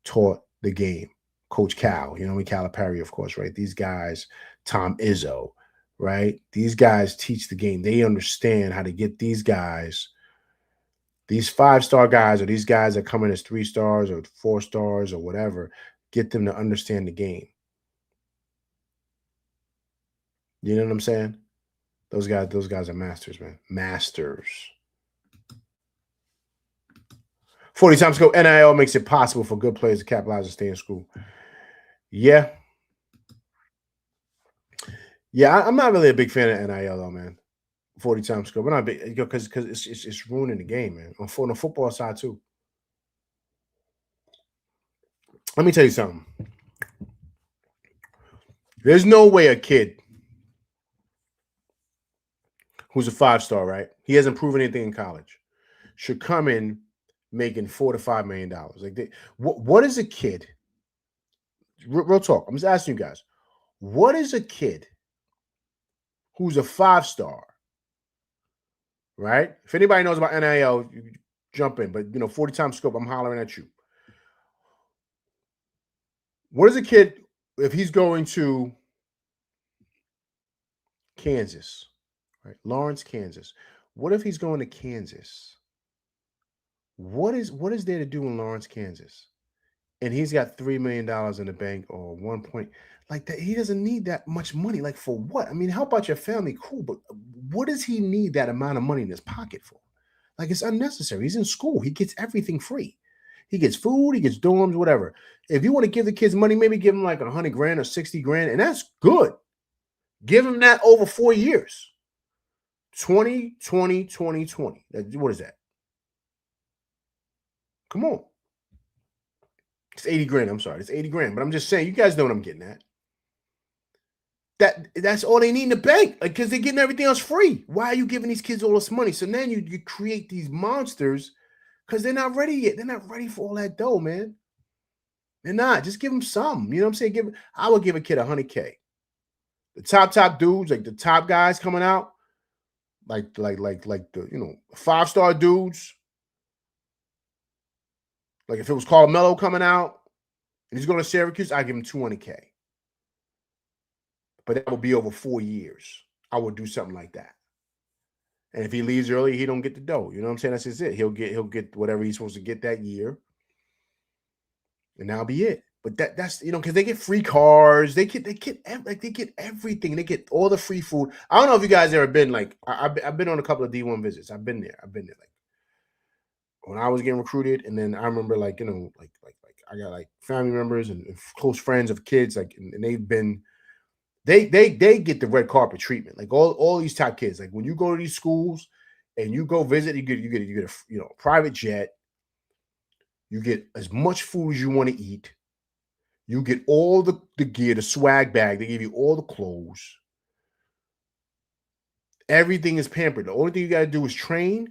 taught the game. Coach Cal, Calipari, of course, right? These guys, Tom Izzo, right? These guys teach the game. They understand how to get these guys, these 5-star guys, or these guys that come in as 3 stars or 4 stars or whatever, get them to understand the game. You know what I'm saying? Those guys are masters, man. Masters. 40 times go. NIL makes it possible for good players to capitalize and stay in school. Yeah. Yeah, I'm not really a big fan of NIL though, man. 40 times scope. We're not big because it's ruining the game, man. On the football side too. Let me tell you something. There's no way a kid who's a 5-star, right? He hasn't proven anything in college, should come in making $4 to $5 million. Like, what is a kid? Real talk. I'm just asking you guys. What is a kid who's a 5-star? Right? If anybody knows about NIL, you jump in. But 40 times scope, I'm hollering at you. What is a kid if he's going to Kansas? Right? Lawrence, Kansas. What if he's going to Kansas? What is there to do in Lawrence, Kansas? And he's got $3 million in the bank or 1 point. Like that, he doesn't need that much money. Like, for what? I mean, help out your family, cool, but what does he need that amount of money in his pocket for? Like, it's unnecessary. He's in school. He gets everything free. He gets food, he gets dorms, whatever. If you want to give the kids money, maybe give them like $100 grand or $60 grand, and that's good. Give them that over 4 years. 20, 20, 20, 20. What is that? Come on. It's 80 grand. I'm sorry. It's 80 grand. But I'm just saying, you guys know what I'm getting at. That's all they need in the bank, because they're getting everything else free. Why are you giving these kids all this money? So then you create these monsters Because they're not ready yet. They're not ready for all that dough, man. They're not. Just give them some. You know what I'm saying? I would give a kid $100K. The top dudes, like the top guys coming out, like the 5-star dudes. Like if it was Carmelo coming out and he's going to Syracuse, I'd give him $200K. But that would be over 4 years. I would do something like that. And if he leaves early, he don't get the dough. You know what I'm saying? That's just it. He'll get whatever he's supposed to get that year. And that'll be it. But that's because they get free cars, they get everything. They get all the free food. I don't know if you guys ever been like I've been on a couple of D1 visits. I've been there like when I was getting recruited, and then I remember like I got like family members and close friends of kids like and they've been they get the red carpet treatment. Like all these top kids. Like when you go to these schools and you go visit, you get a private jet. You get as much food as you want to eat. You get all the gear, the swag bag. They give you all the clothes. Everything is pampered. The only thing you got to do is train,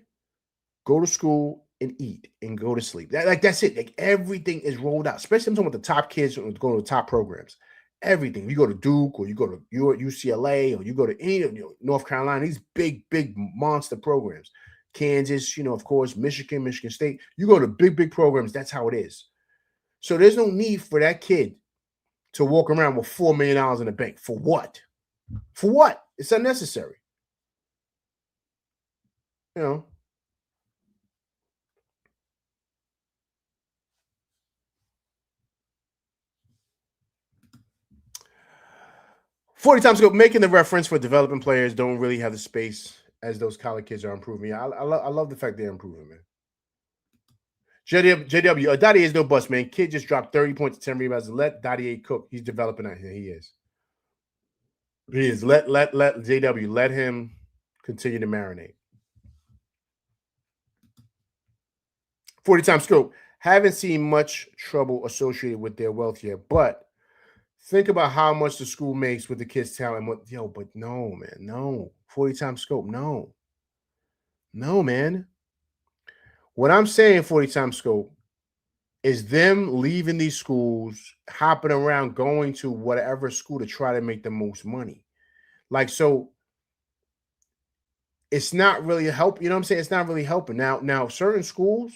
go to school, and eat, and go to sleep. That's it. Like everything is rolled out. Especially I'm talking about the top kids who go to the top programs. Everything. You go to Duke, or you go to UCLA, or you go to any of North Carolina. These big monster programs. Kansas, of course, Michigan State. You go to big programs. That's how it is. So there's no need for that kid to walk around with $4 million in the bank. For what? For what? It's unnecessary. 40 times ago, making the reference for developing players don't really have the space as those college kids are improving. I love the fact they're improving, man. JW, Dottie is no bust, man. Kid just dropped 30 points, 10 rebounds. Let Dottie cook. He's developing out here. He is. Let JW, let him continue to marinate. 40 times scope. Haven't seen much trouble associated with their wealth yet, but think about how much the school makes with the kids' talent. But no, man, no. 40 times scope, no. No, man. What I'm saying, 40 times scope, is them leaving these schools, hopping around, going to whatever school to try to make the most money. Like, so it's not really a help. You know what I'm saying? It's not really helping. Now certain schools,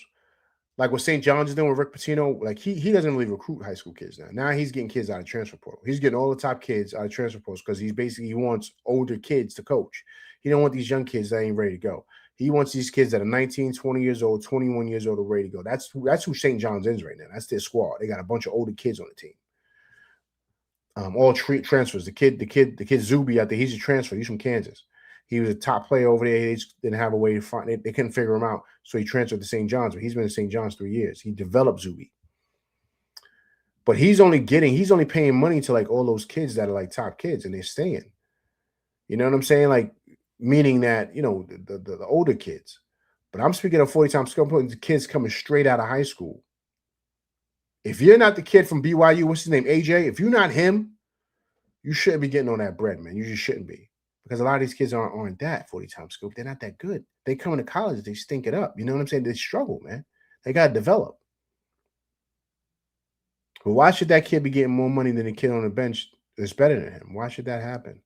like what St. John's is doing with Rick Pitino, like he doesn't really recruit high school kids now. Now he's getting kids out of transfer portal. He's getting all the top kids out of transfer portals because he wants older kids to coach. He don't want these young kids that ain't ready to go. He wants these kids that are 19, 20 years old, 21 years old, are ready to go. That's who St. John's is right now. That's their squad. They got a bunch of older kids on the team. All transfers. The kid Zuby out there, he's a transfer. He's from Kansas. He was a top player over there. They just didn't have a way to find it. They couldn't figure him out. So he transferred to St. John's, but he's been in St. John's 3 years. He developed Zuby. But he's only paying money to like all those kids that are like top kids and they're staying. You know what I'm saying? Like, meaning that, the older kids. But I'm speaking of 40 times scope, the kids coming straight out of high school. If you're not the kid from BYU, what's his name, AJ? If you're not him, you shouldn't be getting on that bread, man. You just shouldn't be. Because a lot of these kids aren't that 40 times scope. They're not that good. They come into college, they stink it up. You know what I'm saying? They struggle, man. They got to develop. But why should that kid be getting more money than the kid on the bench that's better than him? Why should that happen?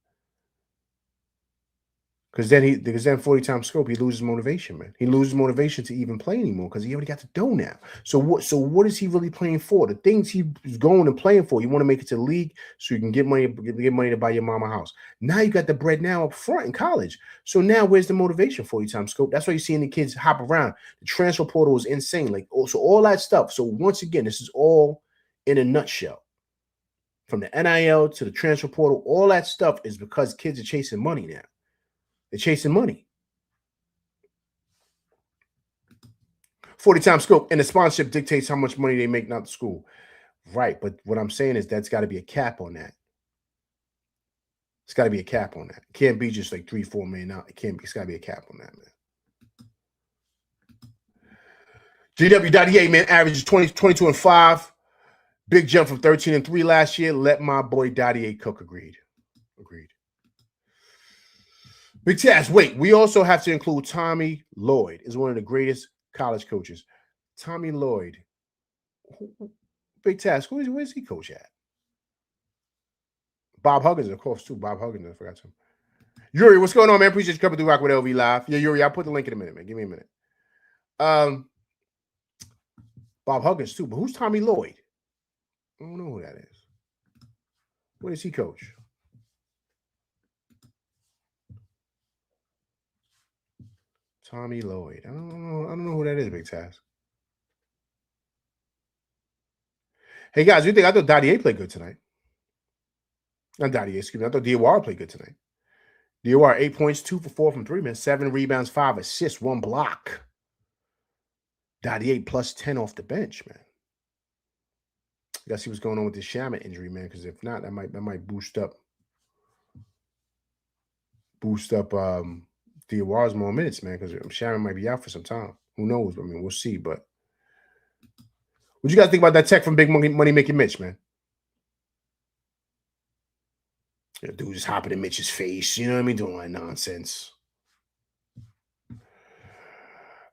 Because then 40 times scope, he loses motivation, man. He loses motivation to even play anymore because he already got the dough now. So what is he really playing for? The things he's going and playing for, you want to make it to the league so you can get money to buy your mama a house. Now you got the bread now up front in college. So now where's the motivation? 40 times scope. That's why you're seeing the kids hop around. The transfer portal is insane. Like, so all that stuff. So once again, this is all in a nutshell. From the NIL to the transfer portal, all that stuff is because kids are chasing money now. They're chasing money. 40 times scope, and the sponsorship dictates how much money they make, not the school. Right, but what I'm saying is that's got to be a cap on that. It's got to be a cap on that. It can't be just like $3-4 million. It can't be. It's got to be a cap on that, man. GW.EA, man, averages 22-5. Big jump from 13-3 last year. Let my boy Dottie cook. Agreed. Big Taz, wait, we also have to include Tommy Lloyd is one of the greatest college coaches. Tommy Lloyd. Big task. Where's he coach at? Bob Huggins, of course, too. Bob Huggins, I forgot to. Yuri, what's going on, man? Appreciate you coming through Rock with LV Live. Yeah, Yuri, I'll put the link in a minute, man. Give me a minute. Bob Huggins, too. But who's Tommy Lloyd? I don't know who that is. Where does he coach? Tommy Lloyd. I don't know who that is, Big Task. Hey, guys, I thought Dadier played good tonight. Not Dadier, excuse me. I thought Diawara played good tonight. Diawara, 8 points, 2 for 4 from 3, man. 7 rebounds, 5 assists, 1 block. Dadier plus 10 off the bench, man. I gotta see what's going on with this Shamet injury, man, because if not, that might boost up Diawara's more minutes, man, because Shamet might be out for some time. Who knows? I mean, we'll see, but what you guys think about that tech from Big Money Making Mitch, man? The dude just hopping in Mitch's face, you know what I mean? Doing all that nonsense.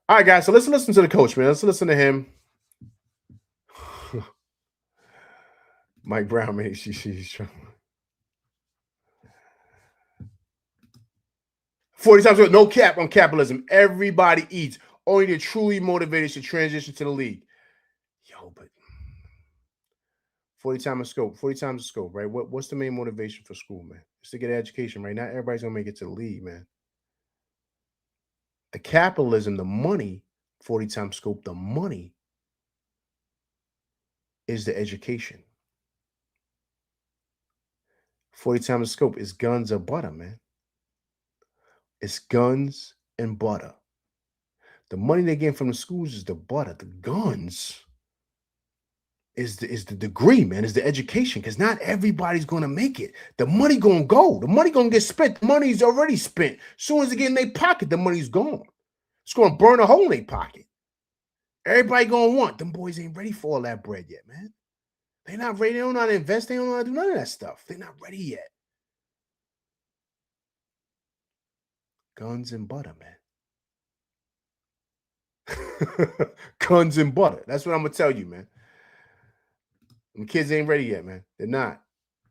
All right, guys, so let's listen to the coach, man. Let's listen to him. Mike Brown, man, he's trying. 40 times, no cap on capitalism. Everybody eats. Only the truly motivated should transition to the league. Yo, but 40 times a scope, 40 times a scope, right? What's the main motivation for school, man? It's to get an education, right? Not everybody's gonna make it to the league, man. The capitalism, the money, 40 times scope, the money is the education. 40 times scope is guns or butter, man. It's guns and butter. The money they get from the schools is the butter. The guns is the degree, man, is the education, because not everybody's going to make it. The money going to go. The money going to get spent. The money's already spent. As soon as they get in their pocket, the money's gone. It's going to burn a hole in their pocket. Everybody going to want. Them boys ain't ready for all that bread yet, man. They're not ready. They don't know how to invest. They don't know how to do none of that stuff. They're not ready yet. Guns and butter, man. Guns and butter. That's what I'm going to tell you, man. Them kids ain't ready yet, man. They're not.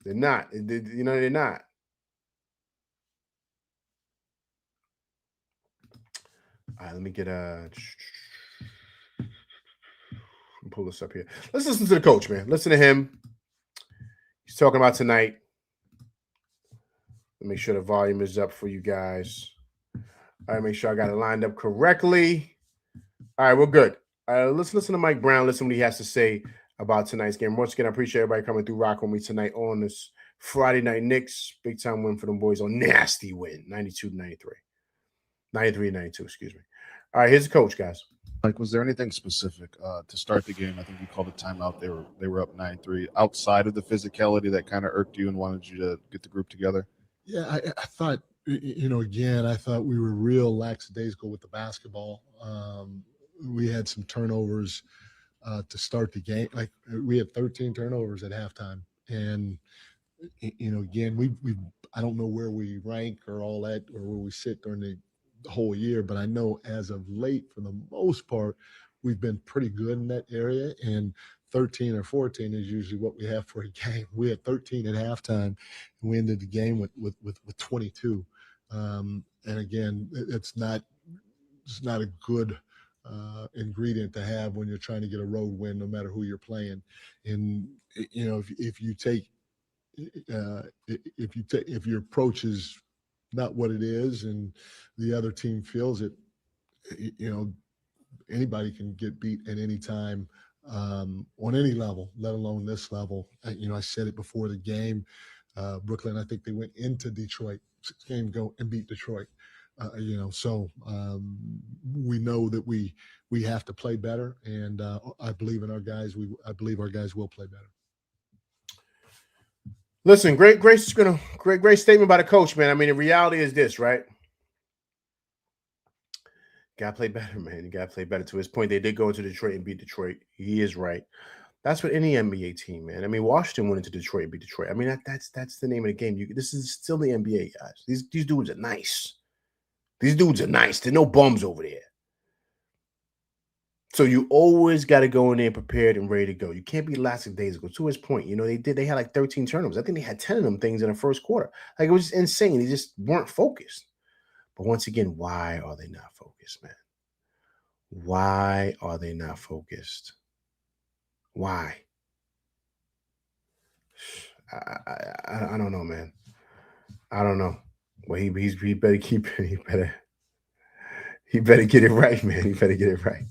They're not. You know, they're not. All right, let me get pull this up here. Let's listen to the coach, man. Listen to him. He's talking about tonight. Let me make sure the volume is up for you guys. All right, make sure I got it lined up correctly. All right, we're good. Let's listen to Mike Brown. Listen to what he has to say about tonight's game. Once again, I appreciate everybody coming through Rock with me tonight on this Friday night. Knicks, big time win for them boys. A nasty win, 92-93. 93-92, excuse me. All right, here's the coach, guys. Like, was there anything specific to start the game? I think you called a timeout. They were up 9-3. Outside of the physicality that kind of irked you and wanted you to get the group together? Yeah, I thought, again, I thought we were real lackadaisical with the basketball. We had some turnovers to start the game. Like, we had 13 turnovers at halftime. And, again, I don't know where we rank or all that, or where we sit during the whole year, but I know as of late, for the most part, we've been pretty good in that area, and 13 or 14 is usually what we have for a game. We had 13 at halftime, and we ended the game with 22. And again, it's not a good ingredient to have when you're trying to get a road win, no matter who you're playing. And if your approach is not what it is, and the other team feels it, anybody can get beat at any time on any level, let alone this level. I said it before the game. Brooklyn, I think they went into Detroit, 6 games ago, and beat Detroit. So we know that we have to play better, and I believe in our guys. I believe our guys will play better. Listen, great statement by the coach, man. I mean, the reality is this, right? Gotta play better, man. You gotta play better. To his point, they did go into Detroit and beat Detroit. He is right. That's what any NBA team, man. I mean, Washington went into Detroit and beat Detroit. I mean, that's the name of the game. This is still the NBA, guys. These dudes are nice. These dudes are nice. There are no bums over there. So you always got to go in there prepared and ready to go. You can't be lackadaisical. To his point, they had like 13 turnovers. I think they had 10 of them things in the first quarter. Like, it was just insane. They just weren't focused. But once again, why are they not focused, man? Why are they not focused? Why? I don't know, man. I don't know. Well, he better keep he better get it right, man. He better get it right.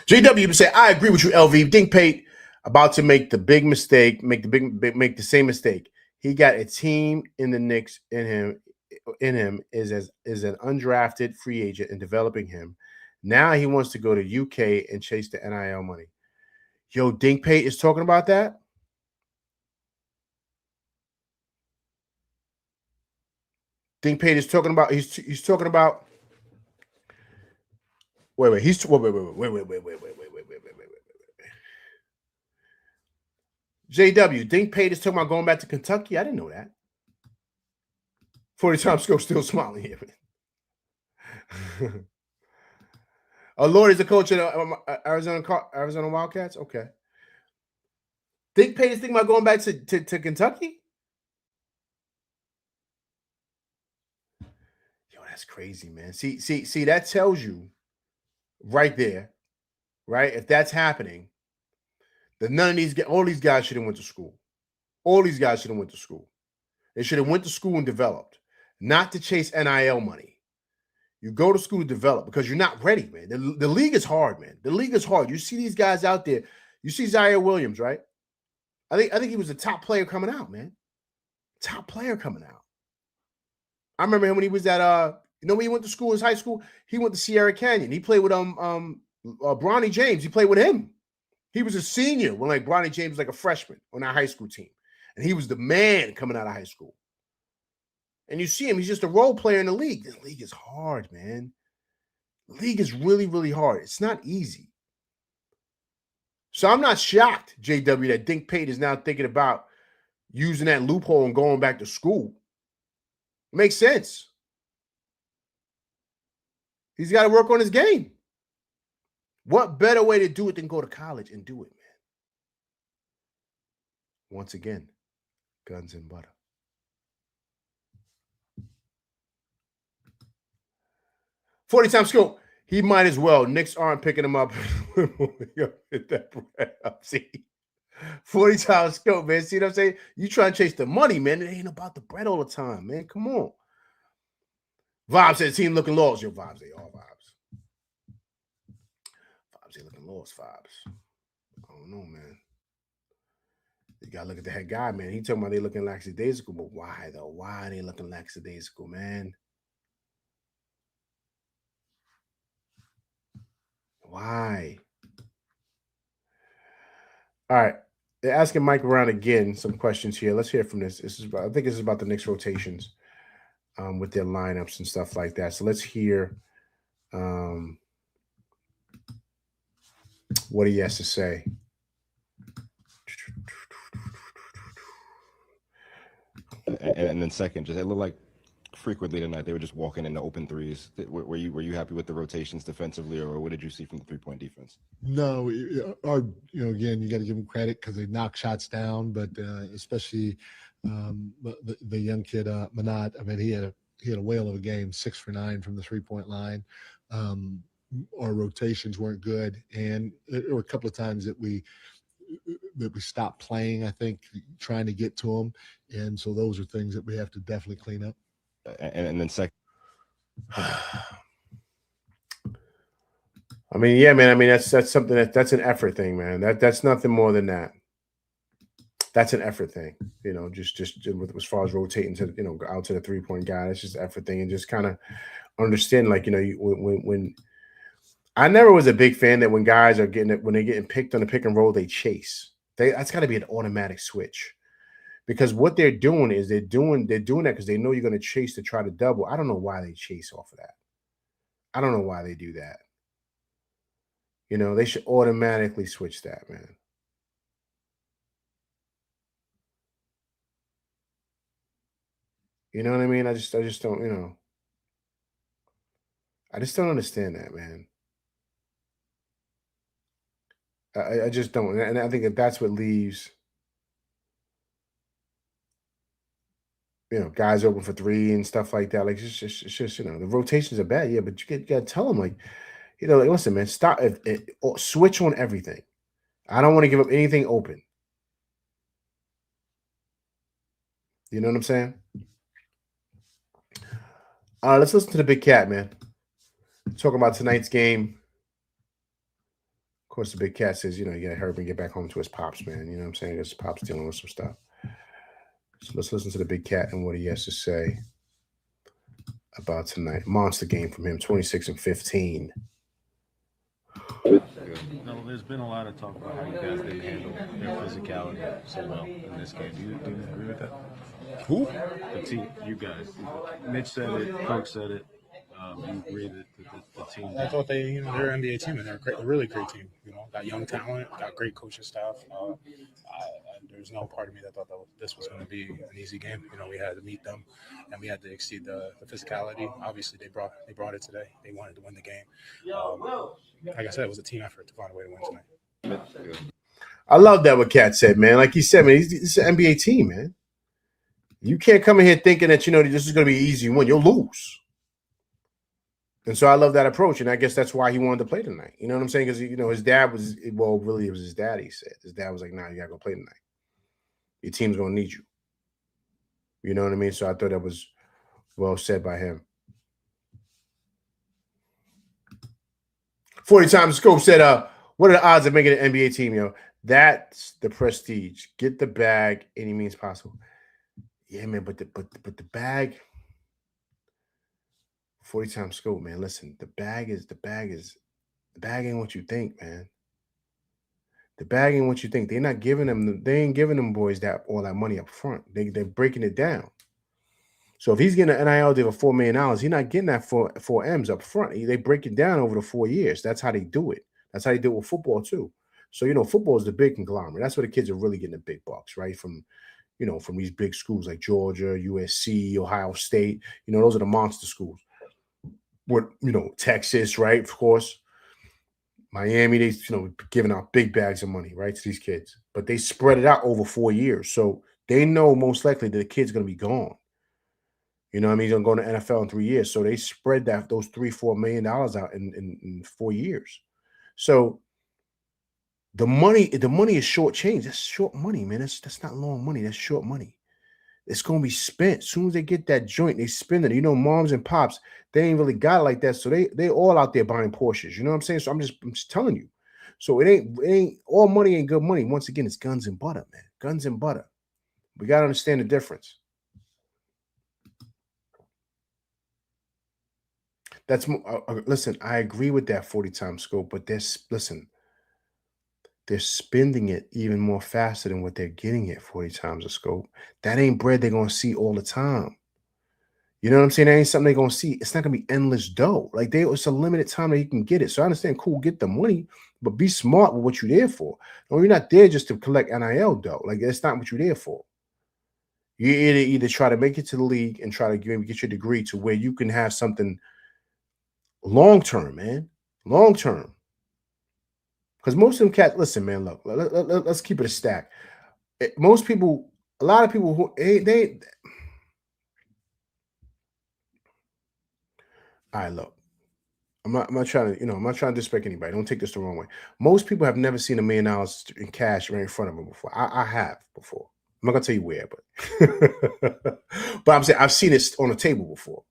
JW say, I agree with you, LV. Dink Pate about to make the big mistake, make the same mistake. He got a team in the Knicks in him is an undrafted free agent and developing him. Now he wants to go to UK and chase the NIL money. Yo, Dink Pate is talking about that. Dink Pate is talking about he's talking about. Wait. He's wait. JW, Dink Pate is talking about going back to Kentucky. I didn't know that. 40 times scope still smiling here. Lord is the coach of Arizona Wildcats. Okay. Dink Pate is thinking about going back to Kentucky. Yo, that's crazy, man. See, that tells you right there, right? If that's happening, then all these guys should have went to school. All these guys should have went to school. They should have went to school and developed, not to chase NIL money. You go to school to develop because you're not ready, man. The league is hard, man. The league is hard. You see these guys out there. You see Zaire Williams, right? I think he was the top player coming out, man. Top player coming out. I remember him when he was at when he went to school, his high school. He went to Sierra Canyon. He played with Bronny James. He played with him. He was a senior when like Bronny James was like a freshman on our high school team, and he was the man coming out of high school. And you see him, he's just a role player in the league. This league is hard, man. The league is really, really hard. It's not easy. So I'm not shocked, JW, that Dink Pate is now thinking about using that loophole and going back to school. It makes sense. He's got to work on his game. What better way to do it than go to college and do it, man? Once again, guns and butter. $40 times scope. He might as well. Knicks aren't picking him up. Hit that bread up. See, 40 times scope, man. See what I'm saying? You try to chase the money, man. It ain't about the bread all the time, man. Come on. Vibes says team looking lost. Your vibes, they all vibes. Vibes, they looking lost. Vibes. I don't know, man. You gotta look at the head guy, man. He talking about they looking lackadaisical, but why though? Why are they looking lackadaisical, man? Why? All right. They're asking Mike Brown again some questions here. Let's hear from this. I think this is about the Knicks rotations with their lineups and stuff like that. So let's hear what he has to say. And then second, just it looked like frequently tonight they were just walking into open threes. Were you happy with the rotations defensively, or what did you see from the 3-point defense? No, again, you got to give them credit because they knock shots down, but especially the young kid Manat. I mean, he had a whale of a game, 6 for 9 from the 3-point line. Our rotations weren't good, and there were a couple of times that we stopped playing, I think, trying to get to them. And so those are things that we have to definitely clean up. And then second. I mean, yeah, man. I mean, that's something that's an effort thing, man. That's nothing more than that. That's an effort thing, just as far as rotating to, out to the 3-point guy. That's just an effort thing, and just kind of understand, like, when I never was a big fan that when guys are when they're getting picked on the pick and roll, they chase. That's got to be an automatic switch, because what they're doing is they're doing that because they know you're going to chase to try to double. I don't know why they chase off of that. I don't know why they do that. They should automatically switch that, man. You know what I mean? I just don't, I just don't understand that, man. I just don't. And I think that's what leaves, guys open for three and stuff like that. Like, it's just the rotations are bad. Yeah, but you got to tell them, like, listen, man, stop. Switch on everything. I don't want to give up anything open. You know what I'm saying? Let's listen to the big cat, man. Talking about tonight's game. Of course, the big cat says, you got to hurry up and get back home to his pops, man. You know what I'm saying? His pops dealing with some stuff. So let's listen to the big cat and what he has to say about tonight. Monster game from him, 26-15. There's been a lot of talk about how you guys didn't handle their physicality so well in this game. Do you agree with that? Who? The team, you guys. Mitch said it. Coach said it. You agree that the team. I thought they're an NBA team and they're a really great team. Got young talent, got great coaching staff. There's no part of me that thought this was going to be an easy game. We had to meet them, and we had to exceed the physicality. Obviously, they brought it today. They wanted to win the game. Like I said, it was a team effort to find a way to win tonight. I love that what Cat said, man. Like he said, man, it's an NBA team, man. You can't come in here thinking that this is going to be an easy win. You'll lose. And so I love that approach, and I guess that's why he wanted to play tonight. You know what I'm saying? Because his dad was really it was his dad. He said his dad was like, "Nah, you gotta go play tonight. Your team's gonna need you." You know what I mean? So I thought that was well said by him. 40 times Scope said, "What are the odds of making an NBA team, yo? That's the prestige. Get the bag any means possible." Yeah, man, but the bag. 40 times Scope, man. Listen, the bag ain't what you think, man. The bag ain't what you think. They ain't giving them boys all that money up front. They're breaking it down. So if he's getting an NIL deal for $4 million, he's not getting that four M's up front. They break it down over the 4 years. That's how they do it. That's how they do it with football too. So football is the big conglomerate. That's where the kids are really getting the big bucks, right? From these big schools like Georgia, USC, Ohio State. Those are the monster schools. What Texas, right? Of course, Miami. They giving out big bags of money, right, to these kids, but they spread it out over 4 years, so they know most likely that the kid's going to be gone. He's going to go to the NFL in 3 years, so they spread those $3-4 million out in 4 years. So the money is short change. That's short money, man. That's not long money. That's short money. It's going to be spent. As soon as they get that joint, they spend it. Moms and pops, they ain't really got it like that. So they all out there buying Porsches. You know what I'm saying? So I'm just telling you. So it ain't all money ain't good money. Once again, it's guns and butter, man. Guns and butter. We got to understand the difference. Listen, I agree with that 40 times Scope, but they're spending it even more faster than what they're getting it 40 times a Scope. That ain't bread they're going to see all the time. You know what I'm saying? That ain't something they're going to see. It's not going to be endless dough. Like, it's a limited time that you can get it. So I understand, cool, get the money, but be smart with what you're there for. No, you're not there just to collect NIL dough. Like, that's not what you're there for. You either try to make it to the league and try to get your degree to where you can have something long-term, man. Long-term. Because most of them cats, listen, man, look, let's keep it a stack. Most people, a lot of people who all right, look, I'm not trying to, I'm not trying to disrespect anybody. Don't take this the wrong way. Most people have never seen $1 million in cash right in front of them before. I have before. I'm not gonna tell you where, but but I'm saying I've seen it on the table before.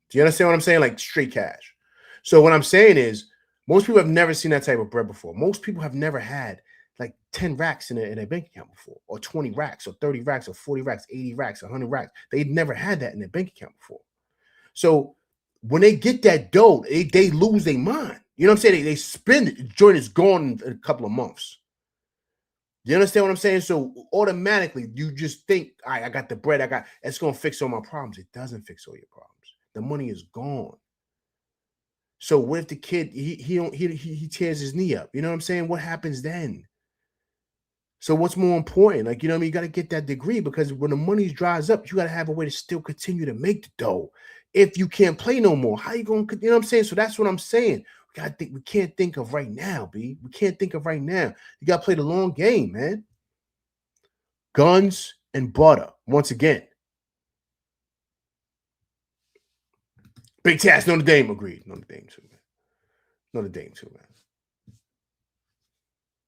Do you understand what I'm saying? Like straight cash. So what I'm saying is, most people have never seen that type of bread before. Most people have never had like 10 racks in a bank account before, or 20 racks, or 30 racks, or 40 racks, 80 racks, 100 racks. They'd never had that in their bank account before. So when they get that dough, they lose their mind. You know what I'm saying? They spend it. The joint is gone in a couple of months. You understand what I'm saying? So automatically you just think, all right, I got the bread. It's going to fix all my problems. It doesn't fix all your problems. The money is gone. So what if the kid he tears his knee up? You know what I'm saying? What happens then? So what's more important? Like, you know what I mean? You got to get that degree, because when the money dries up, you got to have a way to still continue to make the dough. If you can't play no more, how you going to, you know what I'm saying? So that's what I'm saying. We We can't think of right now, B. We can't think of right now. You got to play the long game, man. Guns and butter, once again. Big task, Notre Dame, agreed. Notre Dame too, man. Notre Dame too, man.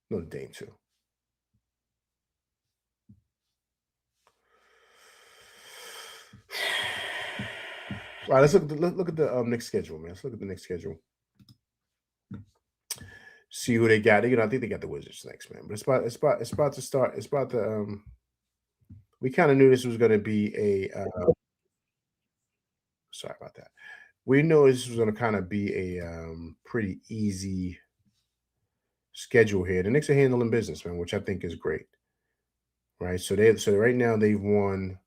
Notre Dame too. All right, let's look at the next schedule, man. Let's look at the next schedule. See who they got. I think they got the Wizards next, man. But it's about to start. It's about to we kind of knew this was going to be a sorry about that. We knew this was going to kind of be a pretty easy schedule here. The Knicks are handling business, man, which I think is great. Right? So right now they've won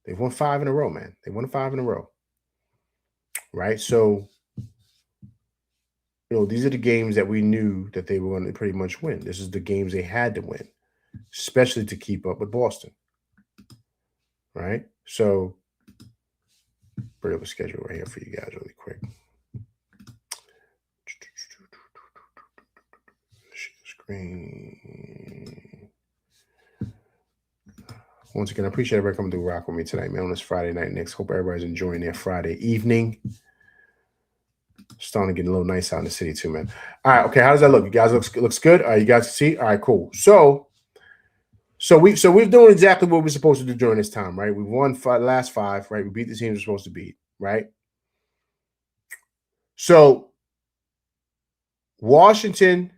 5 in a row, man. They won 5 in a row. Right? So these are the games that we knew that they were going to pretty much win. This is the games they had to win, especially to keep up with Boston. Right? So, bring up a schedule right here for you guys really quick. Screen. Once again, I appreciate everybody coming to rock with me tonight, man, on this Friday night. Next, hope everybody's enjoying their Friday evening. Starting to get a little nice out in the city too, man. All right, okay. How does that look? You guys looks good. All right, you guys see? All right, cool. So we're doing exactly what we're supposed to do during this time, right? We won last 5, right? We beat the teams we're supposed to beat, right? So Washington,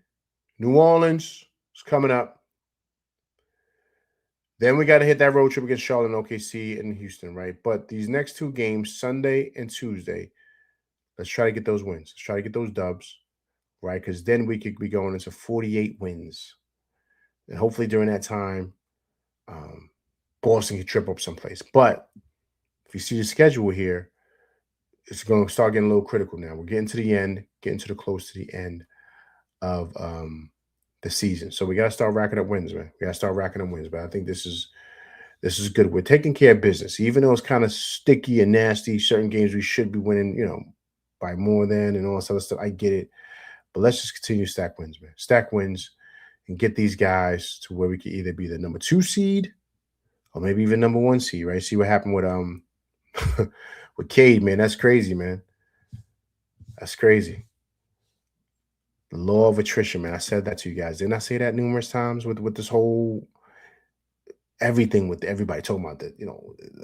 New Orleans is coming up. Then we got to hit that road trip against Charlotte and OKC and Houston, right? But these next 2 games, Sunday and Tuesday, let's try to get those wins. Let's try to get those dubs, right? Because then we could be going into 48 wins. And hopefully during that time, Boston can trip up someplace. But if you see the schedule here, it's going to start getting a little critical now. We're getting to the end, close to the end of the season. So we got to start racking up wins, man. We got to start racking up wins. But I think this is good. We're taking care of business. Even though it's kind of sticky and nasty, certain games we should be winning, by more than and all this other stuff. I get it. But let's just continue to stack wins, man. Stack wins and get these guys to where we can either be the number 2 seed or maybe even number 1 seed, right? See what happened with with Cade, man. That's crazy, man. That's crazy. The law of attrition, man. I said that to you guys. Didn't I say that numerous times with this whole everything with everybody talking about the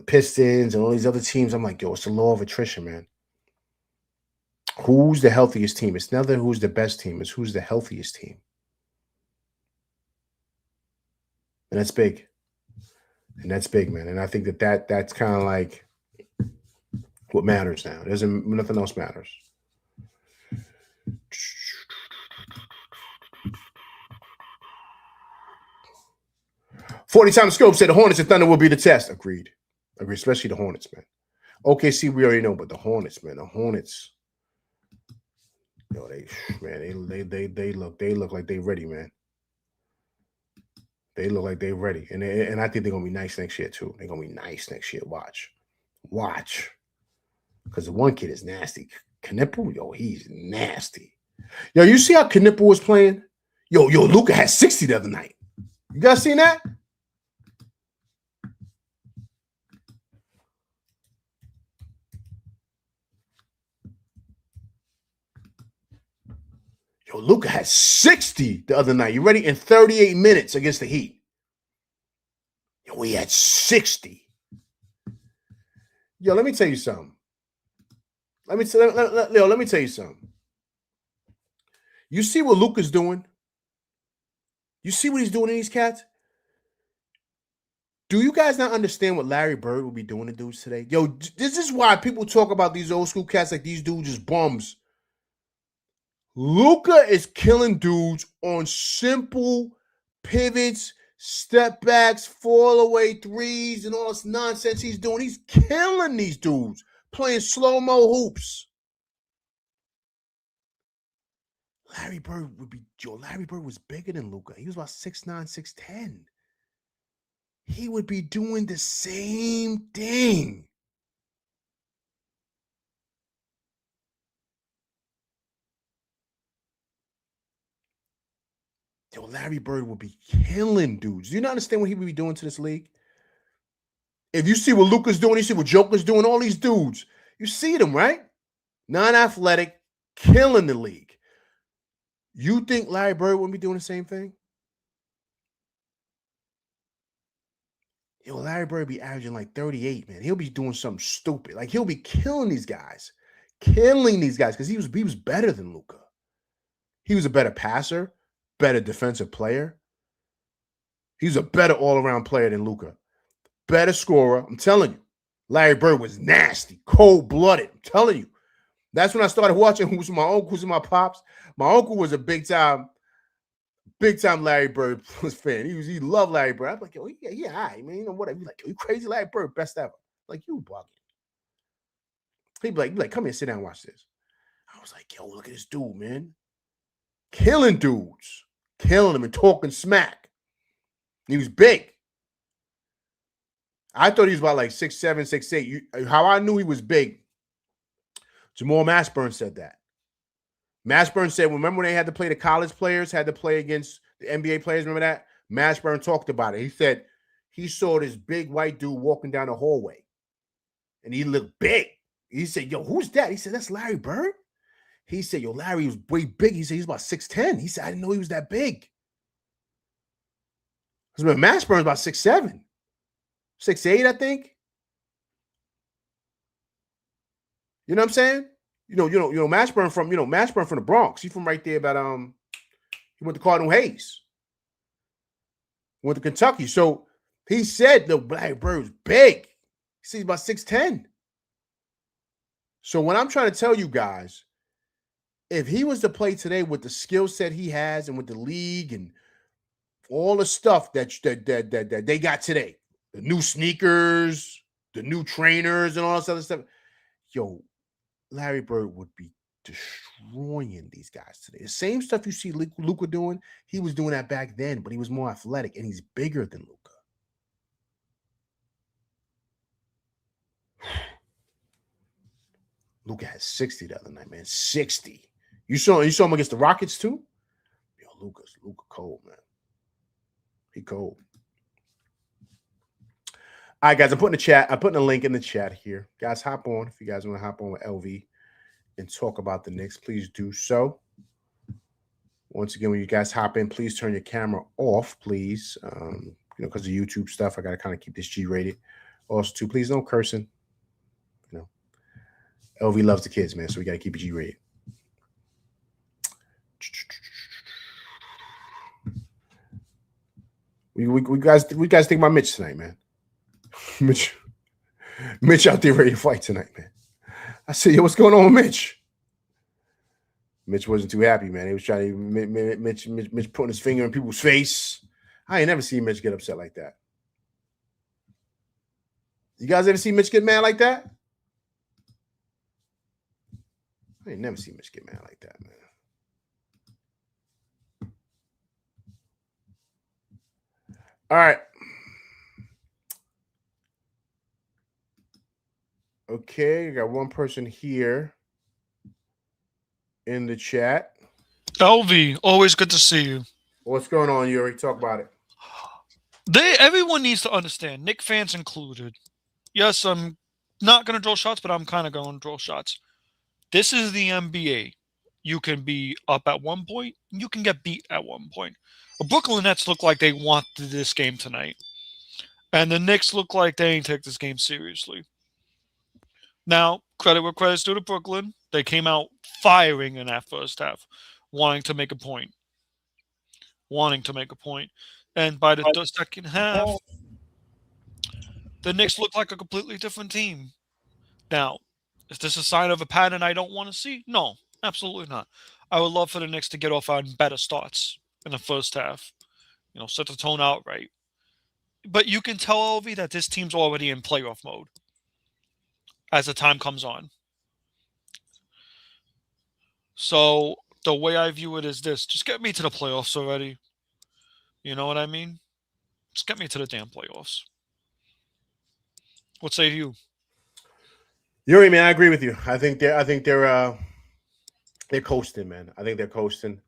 Pistons and all these other teams? I'm like, yo, it's the law of attrition, man. Who's the healthiest team? It's never who's the best team. It's who's the healthiest team. And that's big. And that's big, man. And I think that's kind of like what matters now. Nothing else matters. "40 times Scope said the Hornets and Thunder will be the test." Agreed. Especially the Hornets, man. OKC, we already know, but the Hornets, man. The Hornets. They look like they ready, man. They look like they ready. And I think they're gonna be nice next year, too. They're gonna be nice next year. Watch. Because the one kid is nasty. Knipple, he's nasty. Yo, you see how Knipple was playing? Yo, Luka had 60 the other night. You guys seen that? Yo, Luka had 60 the other night. You ready? In 38 minutes against the Heat. Yo, he had 60. Yo, let me tell you something. Let me tell you something. You see what Luka's doing? You see what he's doing in these cats? Do you guys not understand what Larry Bird will be doing to dudes today? Yo, this is why people talk about these old school cats like these dudes just bums. Luka is killing dudes on simple pivots, step backs, fall away threes, and all this nonsense he's doing. He's killing these dudes playing slow-mo hoops. Larry Bird was bigger than Luka. He was about 6'9", 6'10". He would be doing the same thing. Yo, Larry Bird would be killing dudes. Do you not understand what he would be doing to this league? If you see what Luka's doing, you see what Joker's doing, all these dudes, you see them, right? Non-athletic, killing the league. You think Larry Bird wouldn't be doing the same thing? Yo, Larry Bird be averaging like 38, man. He'll be doing something stupid. Like, he'll be killing these guys. Because he was better than Luka. He was a better passer, better defensive player. He was a better all-around player than Luka. Better scorer. I'm telling you. Larry Bird was nasty, cold-blooded. I'm telling you. That's when I started watching who's my uncles and my pops. My uncle was a big-time Larry Bird fan. He loved Larry Bird. I'm like, yo, yeah, all right, man. You know what? He's like, yo, you crazy, Larry Bird, best ever. Like, you bugging. He'd be like, come here, sit down, and watch this. I was like, yo, look at this dude, man. Killing dudes. Killing them and talking smack. He was big. I thought he was about like 6'7", 6'8". How I knew he was big, Jamal Mashburn said that. Mashburn said, remember when they had to play the college players, had to play against the NBA players, remember that? Mashburn talked about it. He said he saw this big white dude walking down the hallway, and he looked big. He said, yo, who's that? He said, that's Larry Bird. He said, yo, Larry was way big. He said, he's about 6'10". He said, I didn't know he was that big. Because Mashburn's about 6'7", 6'8", I think. You know what I'm saying? You know, Mashburn from the Bronx. He's from right there about he went to Cardinal Hayes. Went to Kentucky. So he said the Larry Bird's big. He said he's about 6'10". So what I'm trying to tell you guys, if he was to play today with the skill set he has and with the league and all the stuff that they got today, the new sneakers, the new trainers, and all this other stuff, yo, Larry Bird would be destroying these guys today. The same stuff you see Luka doing, he was doing that back then, but he was more athletic and he's bigger than Luka. Luka had 60 the other night, man. 60. You saw him against the Rockets too? Yo, Luka cold, man. He cold. All right, guys, I'm putting a link in the chat here. Guys, hop on. If you guys want to hop on with LV and talk about the Knicks, please do so. Once again, when you guys hop in, please turn your camera off, please. Because of YouTube stuff, I got to kind of keep this G-rated. Also, too, please don't cursing. LV loves the kids, man, so we got to keep it G-rated. We guys think about Mitch tonight, man. Mitch out there ready to fight tonight, man. I said, yo, what's going on with Mitch? Mitch wasn't too happy, man. He was trying to Mitch putting his finger in people's face. I ain't never seen Mitch get upset like that. You guys ever see Mitch get mad like that? I ain't never seen Mitch get mad like that, man. All right. Okay, I got one person here in the chat. LV, always good to see you. What's going on, Yuri? Talk about it. Everyone needs to understand, Knicks fans included. Yes, I'm not going to draw shots, but I'm kind of going to draw shots. This is the NBA. You can be up at one point. You can get beat at one point. The Brooklyn Nets look like they wanted this game tonight. And the Knicks look like they ain't take this game seriously. Now, credit where credit's due to Brooklyn. They came out firing in that first half, wanting to make a point. And by the second half, the Knicks look like a completely different team. Now, is this a sign of a pattern I don't want to see? No, absolutely not. I would love for the Knicks to get off on better starts in the first half. Set the tone out right. But you can tell, LV, that this team's already in playoff mode as the time comes on. So the way I view it is this. Just get me to the playoffs already. You know what I mean? Just get me to the damn playoffs. What say you? Yuri, man, I agree with you. I think they're coasting, man. I think they're coasting.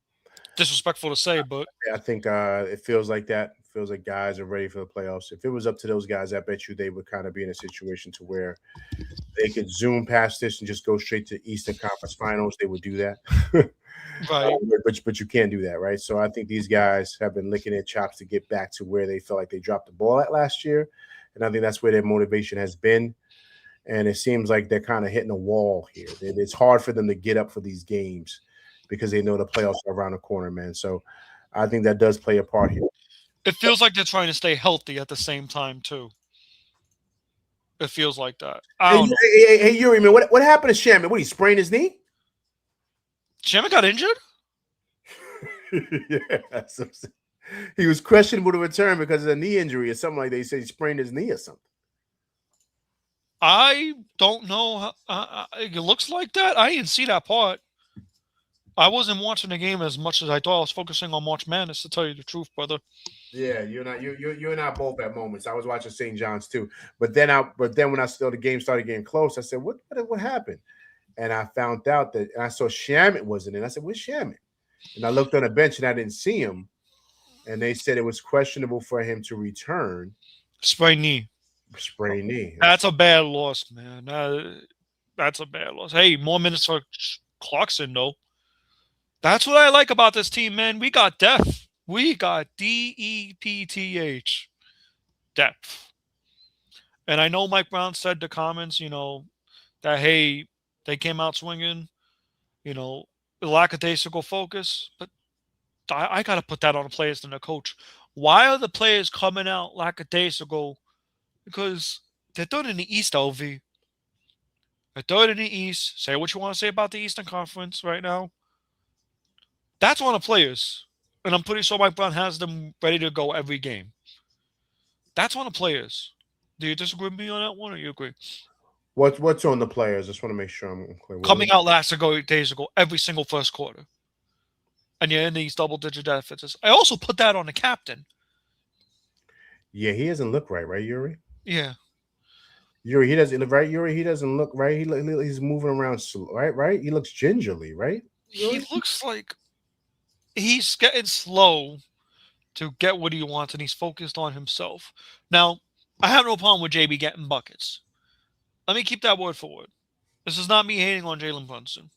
Disrespectful to say, but I think it feels like that. It feels like guys are ready for the playoffs. If it was up to those guys, I bet you they would kind of be in a situation to where they could zoom past this and just go straight to Eastern Conference Finals. They would do that. right. But you can't do that, right? So I think these guys have been licking their chops to get back to where they felt like they dropped the ball at last year. And I think that's where their motivation has been. And it seems like they're kind of hitting a wall here. It's hard for them to get up for these games because they know the playoffs are around the corner, man. So I think that does play a part here. It feels like they're trying to stay healthy at the same time, too. It feels like that. Hey, Yuri, man, what happened to Shaman? What, he sprained his knee? Shaman got injured? Yeah. He was questionable to return because of a knee injury or something like that. He said he sprained his knee or something. I don't know. It looks like that. I didn't see that part. I wasn't watching the game as much as I thought. I was focusing on March Madness, to tell you the truth, brother. Yeah, you're not both at moments. I was watching St. John's too, but then when I saw the game started getting close, I said, "What happened?" And I found out that I saw Shaman wasn't in. I said, "Where's Shaman?" And I looked on the bench and I didn't see him. And they said it was questionable for him to return. Sprained knee. Sprained knee. That's a bad loss, man. That's a bad loss. Hey, more minutes for Clarkson, though. That's what I like about this team, man. We got depth. We got DEPTH. Depth. And I know Mike Brown said the comments, that, hey, they came out swinging, lackadaisical focus. But I got to put that on the players and the coach. Why are the players coming out lackadaisical? Because they're third in the East, LV. They're third in the East. Say what you want to say about the Eastern Conference right now. That's on the players. And I'm pretty sure Mike Brown has them ready to go every game. That's on the players. Do you disagree with me on that one, or you agree? What's on the players? Just want to make sure I'm clear. Coming out days ago, every single first quarter. And you're in these double-digit deficits. I also put that on the captain. Yeah, he doesn't look right, Yuri? Yeah. Yuri, he doesn't look right. Yuri, he doesn't look right. He's moving around slow, right? He looks gingerly, right? He looks like he's getting slow to get what he wants, and he's focused on himself. Now, I have no problem with JB getting buckets. Let me keep that word for word. This is not me hating on Jalen Brunson.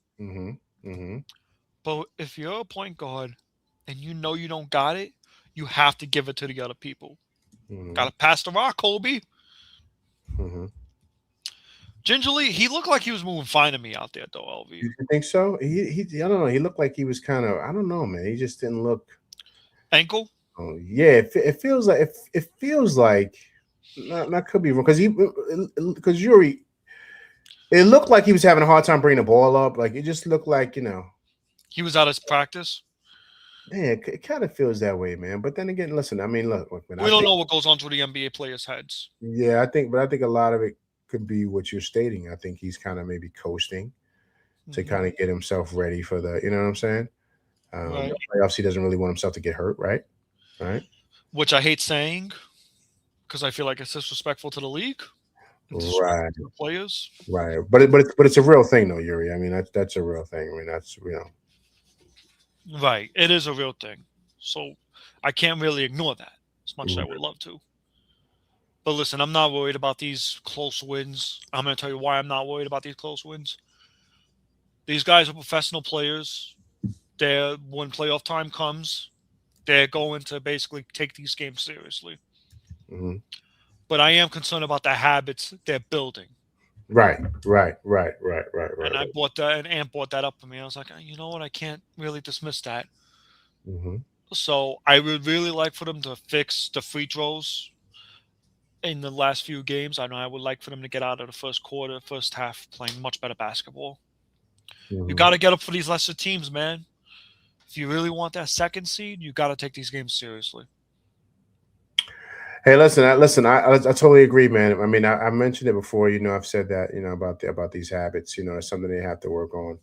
But if you're a point guard and you know you don't got it, you have to give it to the other people. Got to pass the rock, Kobe. Gingerly, he looked like he was moving fine to me out there, though, LV. You think so? He I don't know. He looked like he was kind of, I don't know, man. He just didn't look. Ankle? Oh, yeah. It feels like not could be wrong because Yuri, it looked like he was having a hard time bringing the ball up. Like it just looked like he was out of practice. Yeah, it kind of feels that way, man. But then again, listen, I mean, look, man, we don't know what goes on through the NBA players' heads. Yeah, I think a lot of it could be what you're stating. I think he's kind of maybe coasting to kind of get himself ready for the, you know what I'm saying? Right. The playoffs, he doesn't really want himself to get hurt, right? Right. Which I hate saying because I feel like it's disrespectful to the league. Right. To the players. Right. But it's a real thing, though, Yuri. I mean, that's a real thing. I mean, that's Right. It is a real thing. So I can't really ignore that as much as I would love to. But listen, I'm not worried about these close wins. I'm going to tell you why I'm not worried about these close wins. These guys are professional players. When playoff time comes, they're going to basically take these games seriously. But I am concerned about the habits they're building. Right. And I brought that, and Ant brought that up for me. I was like, you know what? I can't really dismiss that. So I would really like for them to fix the free throws in the last few games. I know I would like for them to get out of the first half, playing much better basketball. You got to get up for these lesser teams, man. If you really want that second seed, you got to take these games seriously. Hey, listen. I totally agree, man. I mean, I mentioned it before. I've said that. About these habits. It's something they have to work on.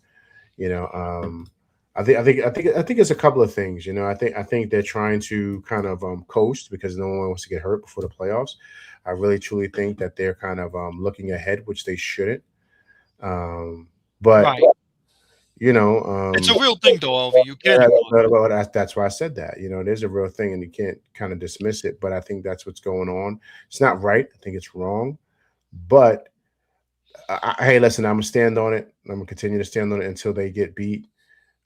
I think it's a couple of things. I think they're trying to kind of coast because no one wants to get hurt before the playoffs. I really truly think that they're kind of looking ahead, which they shouldn't. But right. It's a real thing, though, Alvy. You can't ignore it. That's why I said that. It is a real thing, and you can't kind of dismiss it. But I think that's what's going on. It's not right. I think it's wrong. But hey, listen, I'm gonna stand on it. I'm gonna continue to stand on it until they get beat.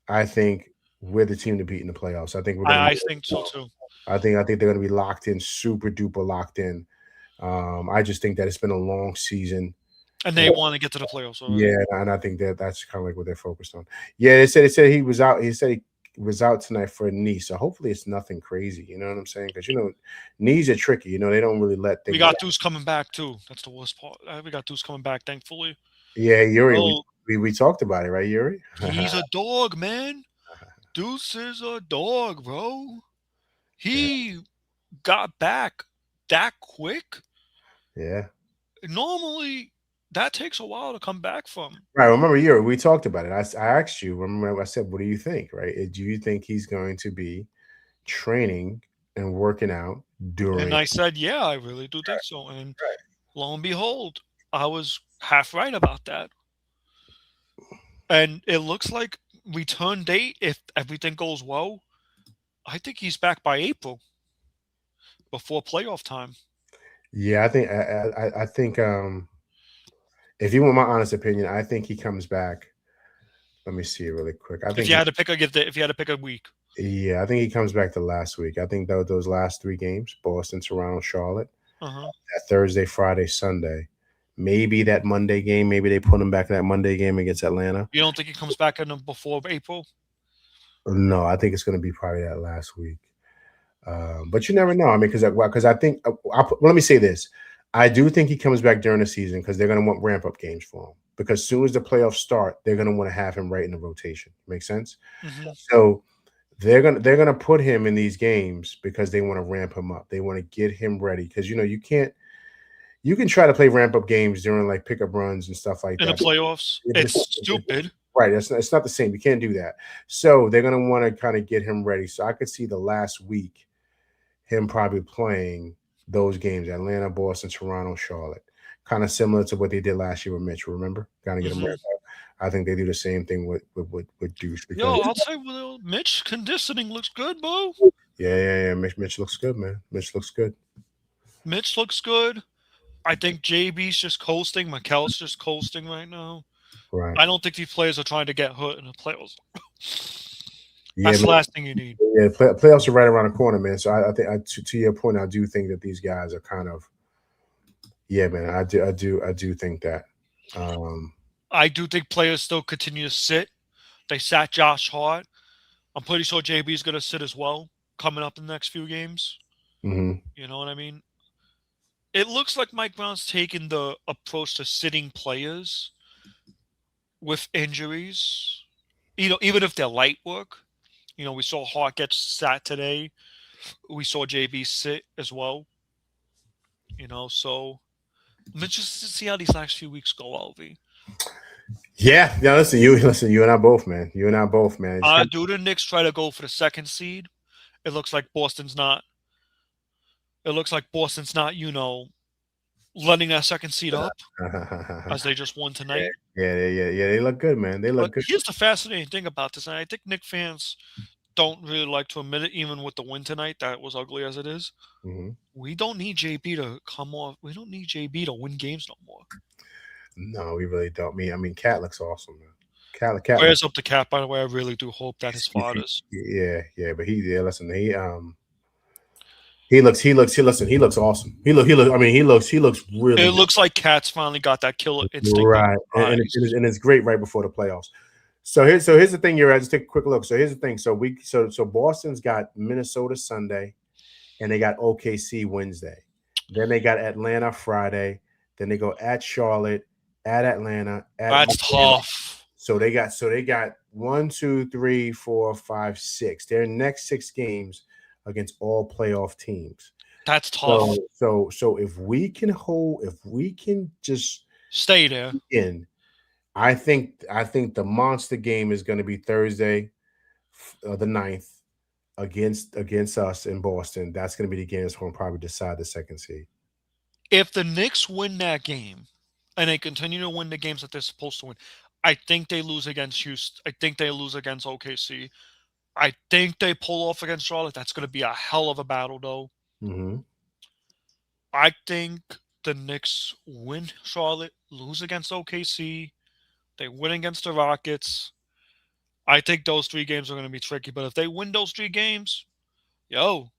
I think we're the team to beat in the playoffs. I think we're gonna. I think so too. I think they're gonna be locked in, super duper locked in. I just think that it's been a long season. And they want to get to the playoffs. Already. Yeah, and I think that's kind of like what they're focused on. Yeah, they said he was out. He said he was out tonight for a knee. So hopefully it's nothing crazy. You know what I'm saying? Because knees are tricky. They don't really let things. We got Deuce coming back too. That's the worst part. We got Deuce coming back, thankfully. Yeah, Yuri. We talked about it, right, Yuri? He's a dog, man. Deuce is a dog, bro. He got back that quick. Yeah. Normally, that takes a while to come back from. Right. Remember, Yuri, we talked about it. I asked you. Remember, I said, "What do you think?" Right? Do you think he's going to be training and working out during? And I said, "Yeah, I really do think so." And lo and behold, I was half right about that. And it looks like return date, if everything goes well, I think he's back by April, before playoff time. Yeah, I think if you want my honest opinion, I think he comes back. Let me see it really quick. I think if you had to pick a week. Yeah, I think he comes back to last week. I think those last 3 games: Boston, Toronto, Charlotte. That Thursday, Friday, Sunday. Maybe that Monday game. Maybe they put him back in that Monday game against Atlanta. You don't think he comes back in before April? No, I think it's going to be probably that last week. But you never know. I mean, because I think let me say this: I do think he comes back during the season because they're going to want ramp up games for him. Because as soon as the playoffs start, they're going to want to have him right in the rotation. Make sense? So they're gonna put him in these games because they want to ramp him up. They want to get him ready because you can't. You can try to play ramp up games during like pickup runs and stuff like that. In the playoffs, it's stupid. Right. It's not the same. You can't do that. So they're going to want to kind of get him ready. So I could see the last week him probably playing those games: Atlanta, Boston, Toronto, Charlotte. Kind of similar to what they did last year with Mitch. Remember? Kind of get him ready. I think they do the same thing with Deuce. I'll say Mitch conditioning looks good, bro. Yeah. Mitch looks good, man. Mitch looks good. Mitch looks good. I think JB's just coasting. Mikel's just coasting right now. Right. I don't think these players are trying to get hurt in the playoffs. That's the last thing you need. Yeah, playoffs are right around the corner, man. So I think to your point, I do think that these guys are kind of. Yeah, man. I do think that. I do think players still continue to sit. They sat Josh Hart. I'm pretty sure JB is going to sit as well coming up in the next few games. You know what I mean? It looks like Mike Brown's taken the approach to sitting players with injuries. Even if they're light work. We saw Hart get sat today. We saw JB sit as well. So let's just see how these last few weeks go, LV. Yeah. Listen, you and I both, man. You and I both, man. Do the Knicks try to go for the second seed? It looks like Boston's not. Letting that second seed up as they just won tonight. Yeah. They look good, man. They look good. Here's the fascinating thing about this, and I think Knicks fans don't really like to admit it, even with the win tonight, that was ugly as it is. We don't need JB to come off. We don't need JB to win games no more. No, we really don't. I mean, Cat looks awesome, man. Cat. Prayers up to Cat, by the way. I really do hope that his father's. Yeah. But he looks awesome. He looks really. It looks like Cat's finally got that killer instinct. Right, and it's great right before the playoffs. So here's the thing. Just take a quick look. So here's the thing. So Boston's got Minnesota Sunday, and they got OKC Wednesday. Then they got Atlanta Friday. Then they go at Charlotte, at Atlanta. That's tough. So they got 1, 2, 3, 4, 5, 6. Their next 6 games against all playoff teams. That's tough. So if we can just stay there. I think the monster game is going to be Thursday, the 9th, against us in Boston. That's going to be the game that's going to probably decide the second seed. If the Knicks win that game and they continue to win the games that they're supposed to win, I think they lose against Houston. I think they lose against OKC. I think they pull off against Charlotte. That's going to be a hell of a battle, though. Mm-hmm. I think the Knicks win Charlotte, lose against OKC. They win against the Rockets. I think those 3 games are going to be tricky. But if they win those 3 games, yo,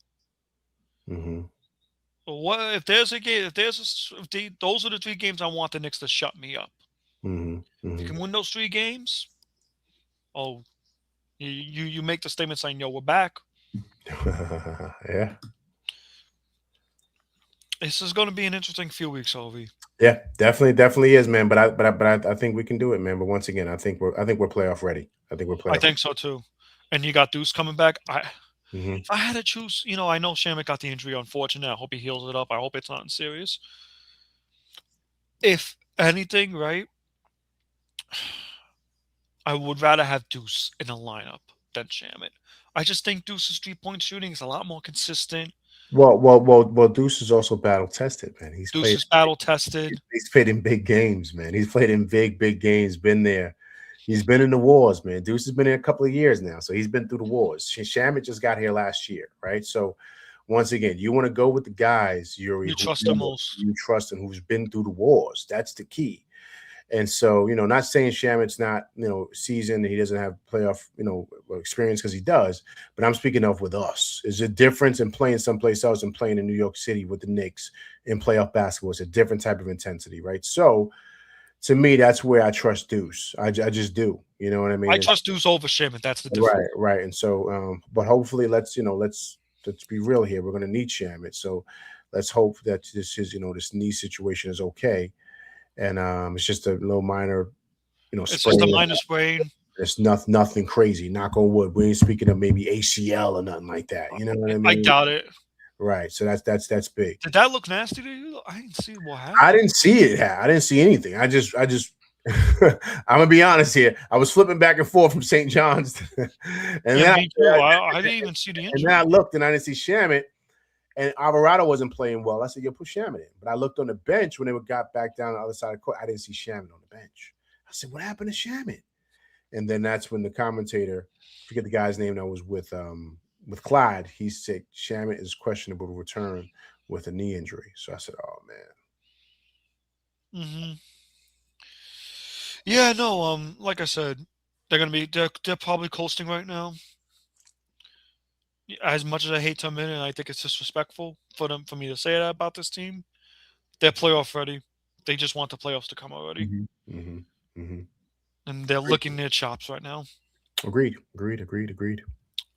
Mm-hmm. what if there's a game? Those are the 3 games I want the Knicks to shut me up. Mm-hmm. If Mm-hmm. you can win those 3 games, oh, you make the statement saying, "Yo, we're back." Yeah. This is going to be an interesting few weeks, Ovi. Yeah, definitely is, man. But I think we can do it, man. But once again, I think we're playoff ready. I think we're playoff. I think so too. And you got Deuce coming back. Mm-hmm. If I had to choose, I know Shamet got the injury. Unfortunate. I hope he heals it up. I hope it's not serious. If anything, right, I would rather have Deuce in a lineup than Shamet. I just think Deuce's 3-point shooting is a lot more consistent. Well. Deuce is also battle tested, man. Deuce is battle tested. He's played in big games, man. He's played in big games. Been there. He's been in the wars, man. Deuce has been in a couple of years now, so he's been through the wars. Shamet just got here last year, right? So once again, you want to go with the guys you trust the most. You trust and who's been through the wars. That's the key. And so, not saying Shamet's not, seasoned, he doesn't have playoff, experience, because he does. But I'm speaking of with us. There's a difference in playing someplace else and playing in New York City with the Knicks in playoff basketball. It's a different type of intensity, right? So, to me, that's where I trust Deuce. I just do. You know what I mean? I trust Deuce over Shamet. That's the difference. Right. And so, but hopefully, let's be real here. We're going to need Shamet. So let's hope that this knee situation is okay. And it's just a little minor, it's just a minor sprain. It's nothing crazy. Knock on wood. We ain't speaking of maybe ACL or nothing like that. You know what I mean? I doubt it. Right. So that's big. Did that look nasty to you? I didn't see what happened. I didn't see it. I didn't see anything. I just I'm gonna be honest here. I was flipping back and forth from St. John's, and me too. I didn't even see the injury. And then I looked and I didn't see Shamet. And Alvarado wasn't playing well. I said, "Yo, put Shamet in." But I looked on the bench when they got back down the other side of the court. I didn't see Shamet on the bench. I said, "What happened to Shamet?" And then that's when the commentator, I forget the guy's name that was with Clyde, he said Shamet is questionable to return with a knee injury. So I said, "Oh man." Mm-hmm. Yeah, no. Like I said, they're probably coasting right now. As much as I hate to admit it, and I think it's disrespectful for me to say that about this team, they're playoff ready. They just want the playoffs to come already. Mm-hmm. And they're licking their chops right now. Agreed.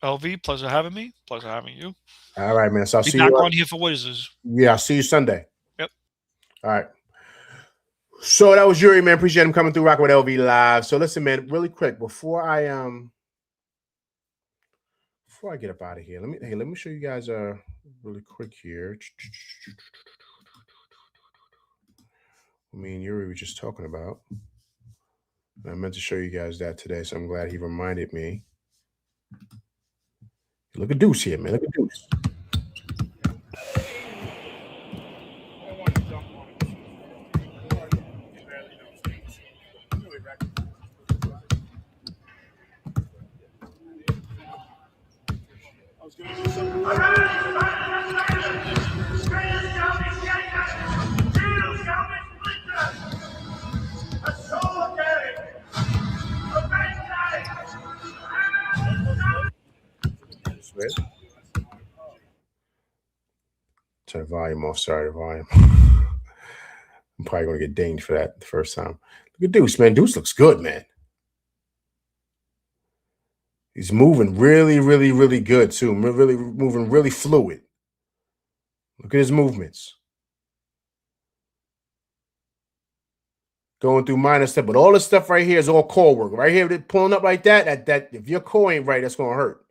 LV, pleasure having me. Pleasure having you. All right, man. So I'll see you. Back on here for what is this? Yeah, I'll see you Sunday. Yep. All right. So that was Yuri, man. Appreciate him coming through, rocking with LV live. So listen, man, really quick before I get up out of here, let me show you guys really quick here. Me and Yuri were just talking about. I meant to show you guys that today, so I'm glad he reminded me. Look at Deuce here, man. Look at Deuce. Turn the volume off. Sorry, the volume. I'm probably going to get dinged for that the first time. Look at Deuce, man. Deuce looks good, man. He's moving really good, too. Really moving really fluid. Look at his movements. Going through minor stuff. But all this stuff right here is all core work. Right here, pulling up like that if your core ain't right, that's going to hurt.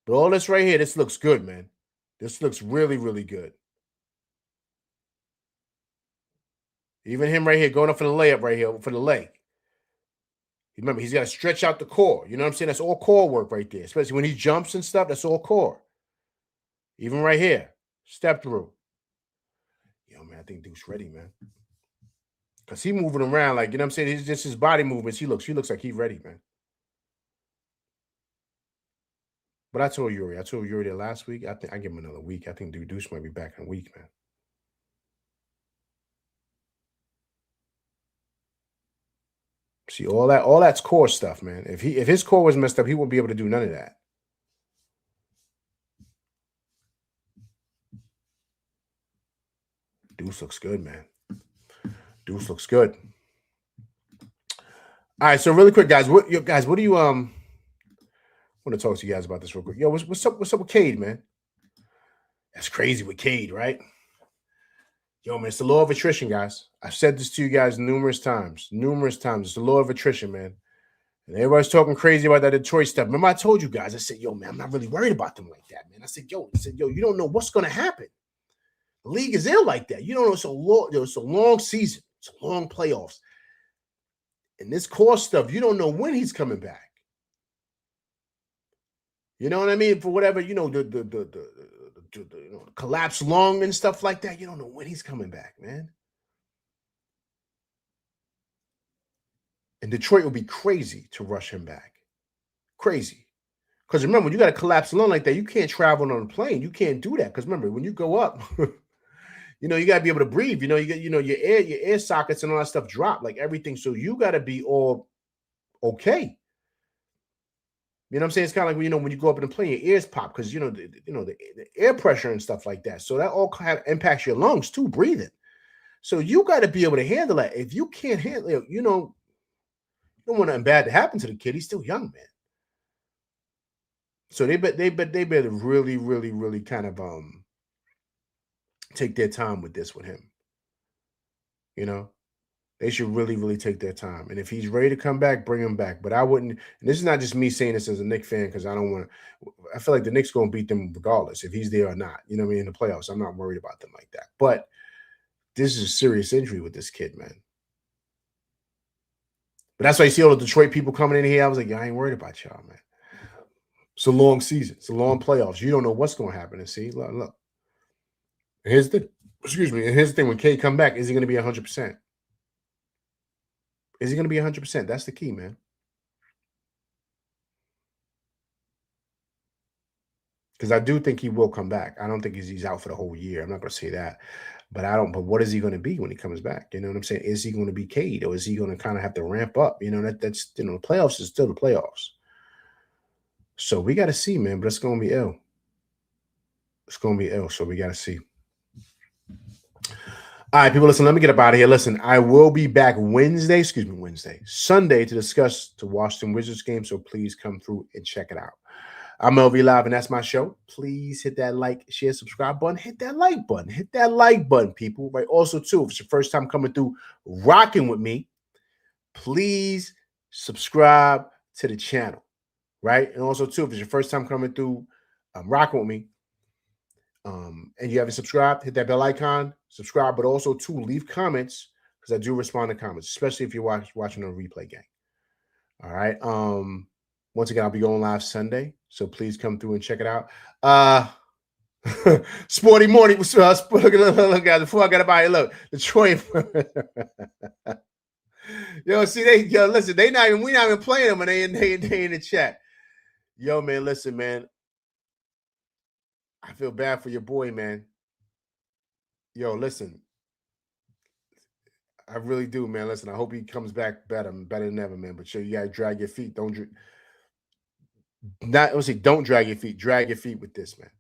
But all this right here, this looks good, man. This looks really good. Even him right here going up for the layup right here for the leg. Remember, he's got to stretch out the core. You know what I'm saying? That's all core work right there. Especially when he jumps and stuff, that's all core. Even right here. Step through. Yo, man, I think Duke's ready, man. Because he moving around like, you know what I'm saying? It's just his body movements. He looks like he's ready, man. But I told Yuri that last week. I think I give him another week. I think Deuce might be back in a week, man. See, all that's core stuff, man. If his core was messed up, he wouldn't be able to do none of that. Deuce looks good, man. Deuce looks good. All right, so really quick, guys. What do you I want to talk to you guys about this real quick. Yo, what's up with Cade, man? That's crazy with Cade, right? Yo, man, it's the law of attrition, guys. I've said this to you guys numerous times. It's the law of attrition, man. And everybody's talking crazy about that Detroit stuff. Remember, I told you guys, I said, yo, man, I'm not really worried about them like that, man. I said, yo, you don't know what's going to happen. The league is ill like that. You don't know, it's a long season. It's a long playoffs. And this core stuff, you don't know when he's coming back. You know what I mean? For whatever, you know, the collapsed lung and stuff like that. You don't know when he's coming back, man. And Detroit will be crazy to rush him back. Crazy. Because remember, when you got a collapsed lung like that, you can't travel on a plane. You can't do that. Because remember, when you go up, you know, you got to be able to breathe. You know, your air sockets and all that stuff drop, like everything. So you got to be all okay. You know what I'm saying? It's kind of like, you know, when you go up in a plane, your ears pop because, you know, the air pressure and stuff like that. So that all kind of impacts your lungs too, breathing. So you got to be able to handle that. If you can't handle it, you know, you don't want nothing bad to happen to the kid. He's still young, man. So they better really, really, really kind of take their time with this with him. You know, they should really, really take their time. And if he's ready to come back, bring him back. But I wouldn't. And this is not just me saying this as a Knicks fan because I don't want to. I feel like the Knicks going to beat them regardless if he's there or not. You know what I mean? In the playoffs, I'm not worried about them like that. But this is a serious injury with this kid, man. But that's why you see all the Detroit people coming in here. I was like, I ain't worried about y'all, man. It's a long season. It's a long playoffs. You don't know what's going to happen. And see, look. Here's the thing. When Cade come back, is he going to be 100%? Is he going to be 100%? That's the key, man. Because I do think he will come back. I don't think he's out for the whole year. I'm not going to say that. But but what is he going to be when he comes back? You know what I'm saying? Is he going to be Cade or is he going to kind of have to ramp up? You know, that's you know, the playoffs is still the playoffs. So we got to see, man, but it's going to be ill. It's going to be ill. So we got to see. All right, people, listen, let me get up out of here. Listen, I will be back Sunday to discuss the Washington Wizards game. So please come through and check it out. I'm LV Live, and that's my show. Please hit that like, share, subscribe button. Hit that like button. Hit that like button, people. Right. Also, too, if it's your first time coming through, rocking with me, please subscribe to the channel. Right. And also, too, if it's your first time coming through, rocking with me, and you haven't subscribed, hit that bell icon, subscribe, but also, too, leave comments because I do respond to comments, especially if you're watching on replay gang. All right. Once again, I'll be going live Sunday, so please come through and check it out. Sporty morning. Look, guys, before I got about here, look, Detroit. Listen, we not even playing them, and they in the chat. Yo, man, listen, man. I feel bad for your boy, man. Yo, listen. I really do, man. Listen, I hope he comes back better than ever, man. But you gotta drag your feet. Don't drag your feet. Drag your feet with this, man.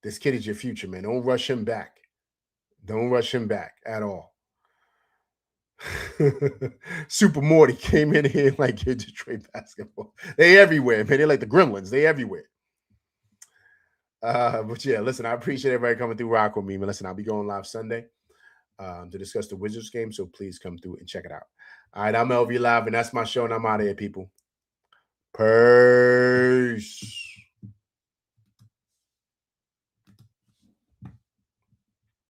This kid is your future, man. Don't rush him back. Don't rush him back at all. Super Morty came in here like Detroit basketball. They everywhere, man. They're like the Gremlins. They everywhere. But yeah, listen, I appreciate everybody coming through rock with me. Man, listen, I'll be going live Sunday to discuss the Wizards game. So please come through and check it out. All right, I'm LV Live, and that's my show, and I'm out of here, people. Peace.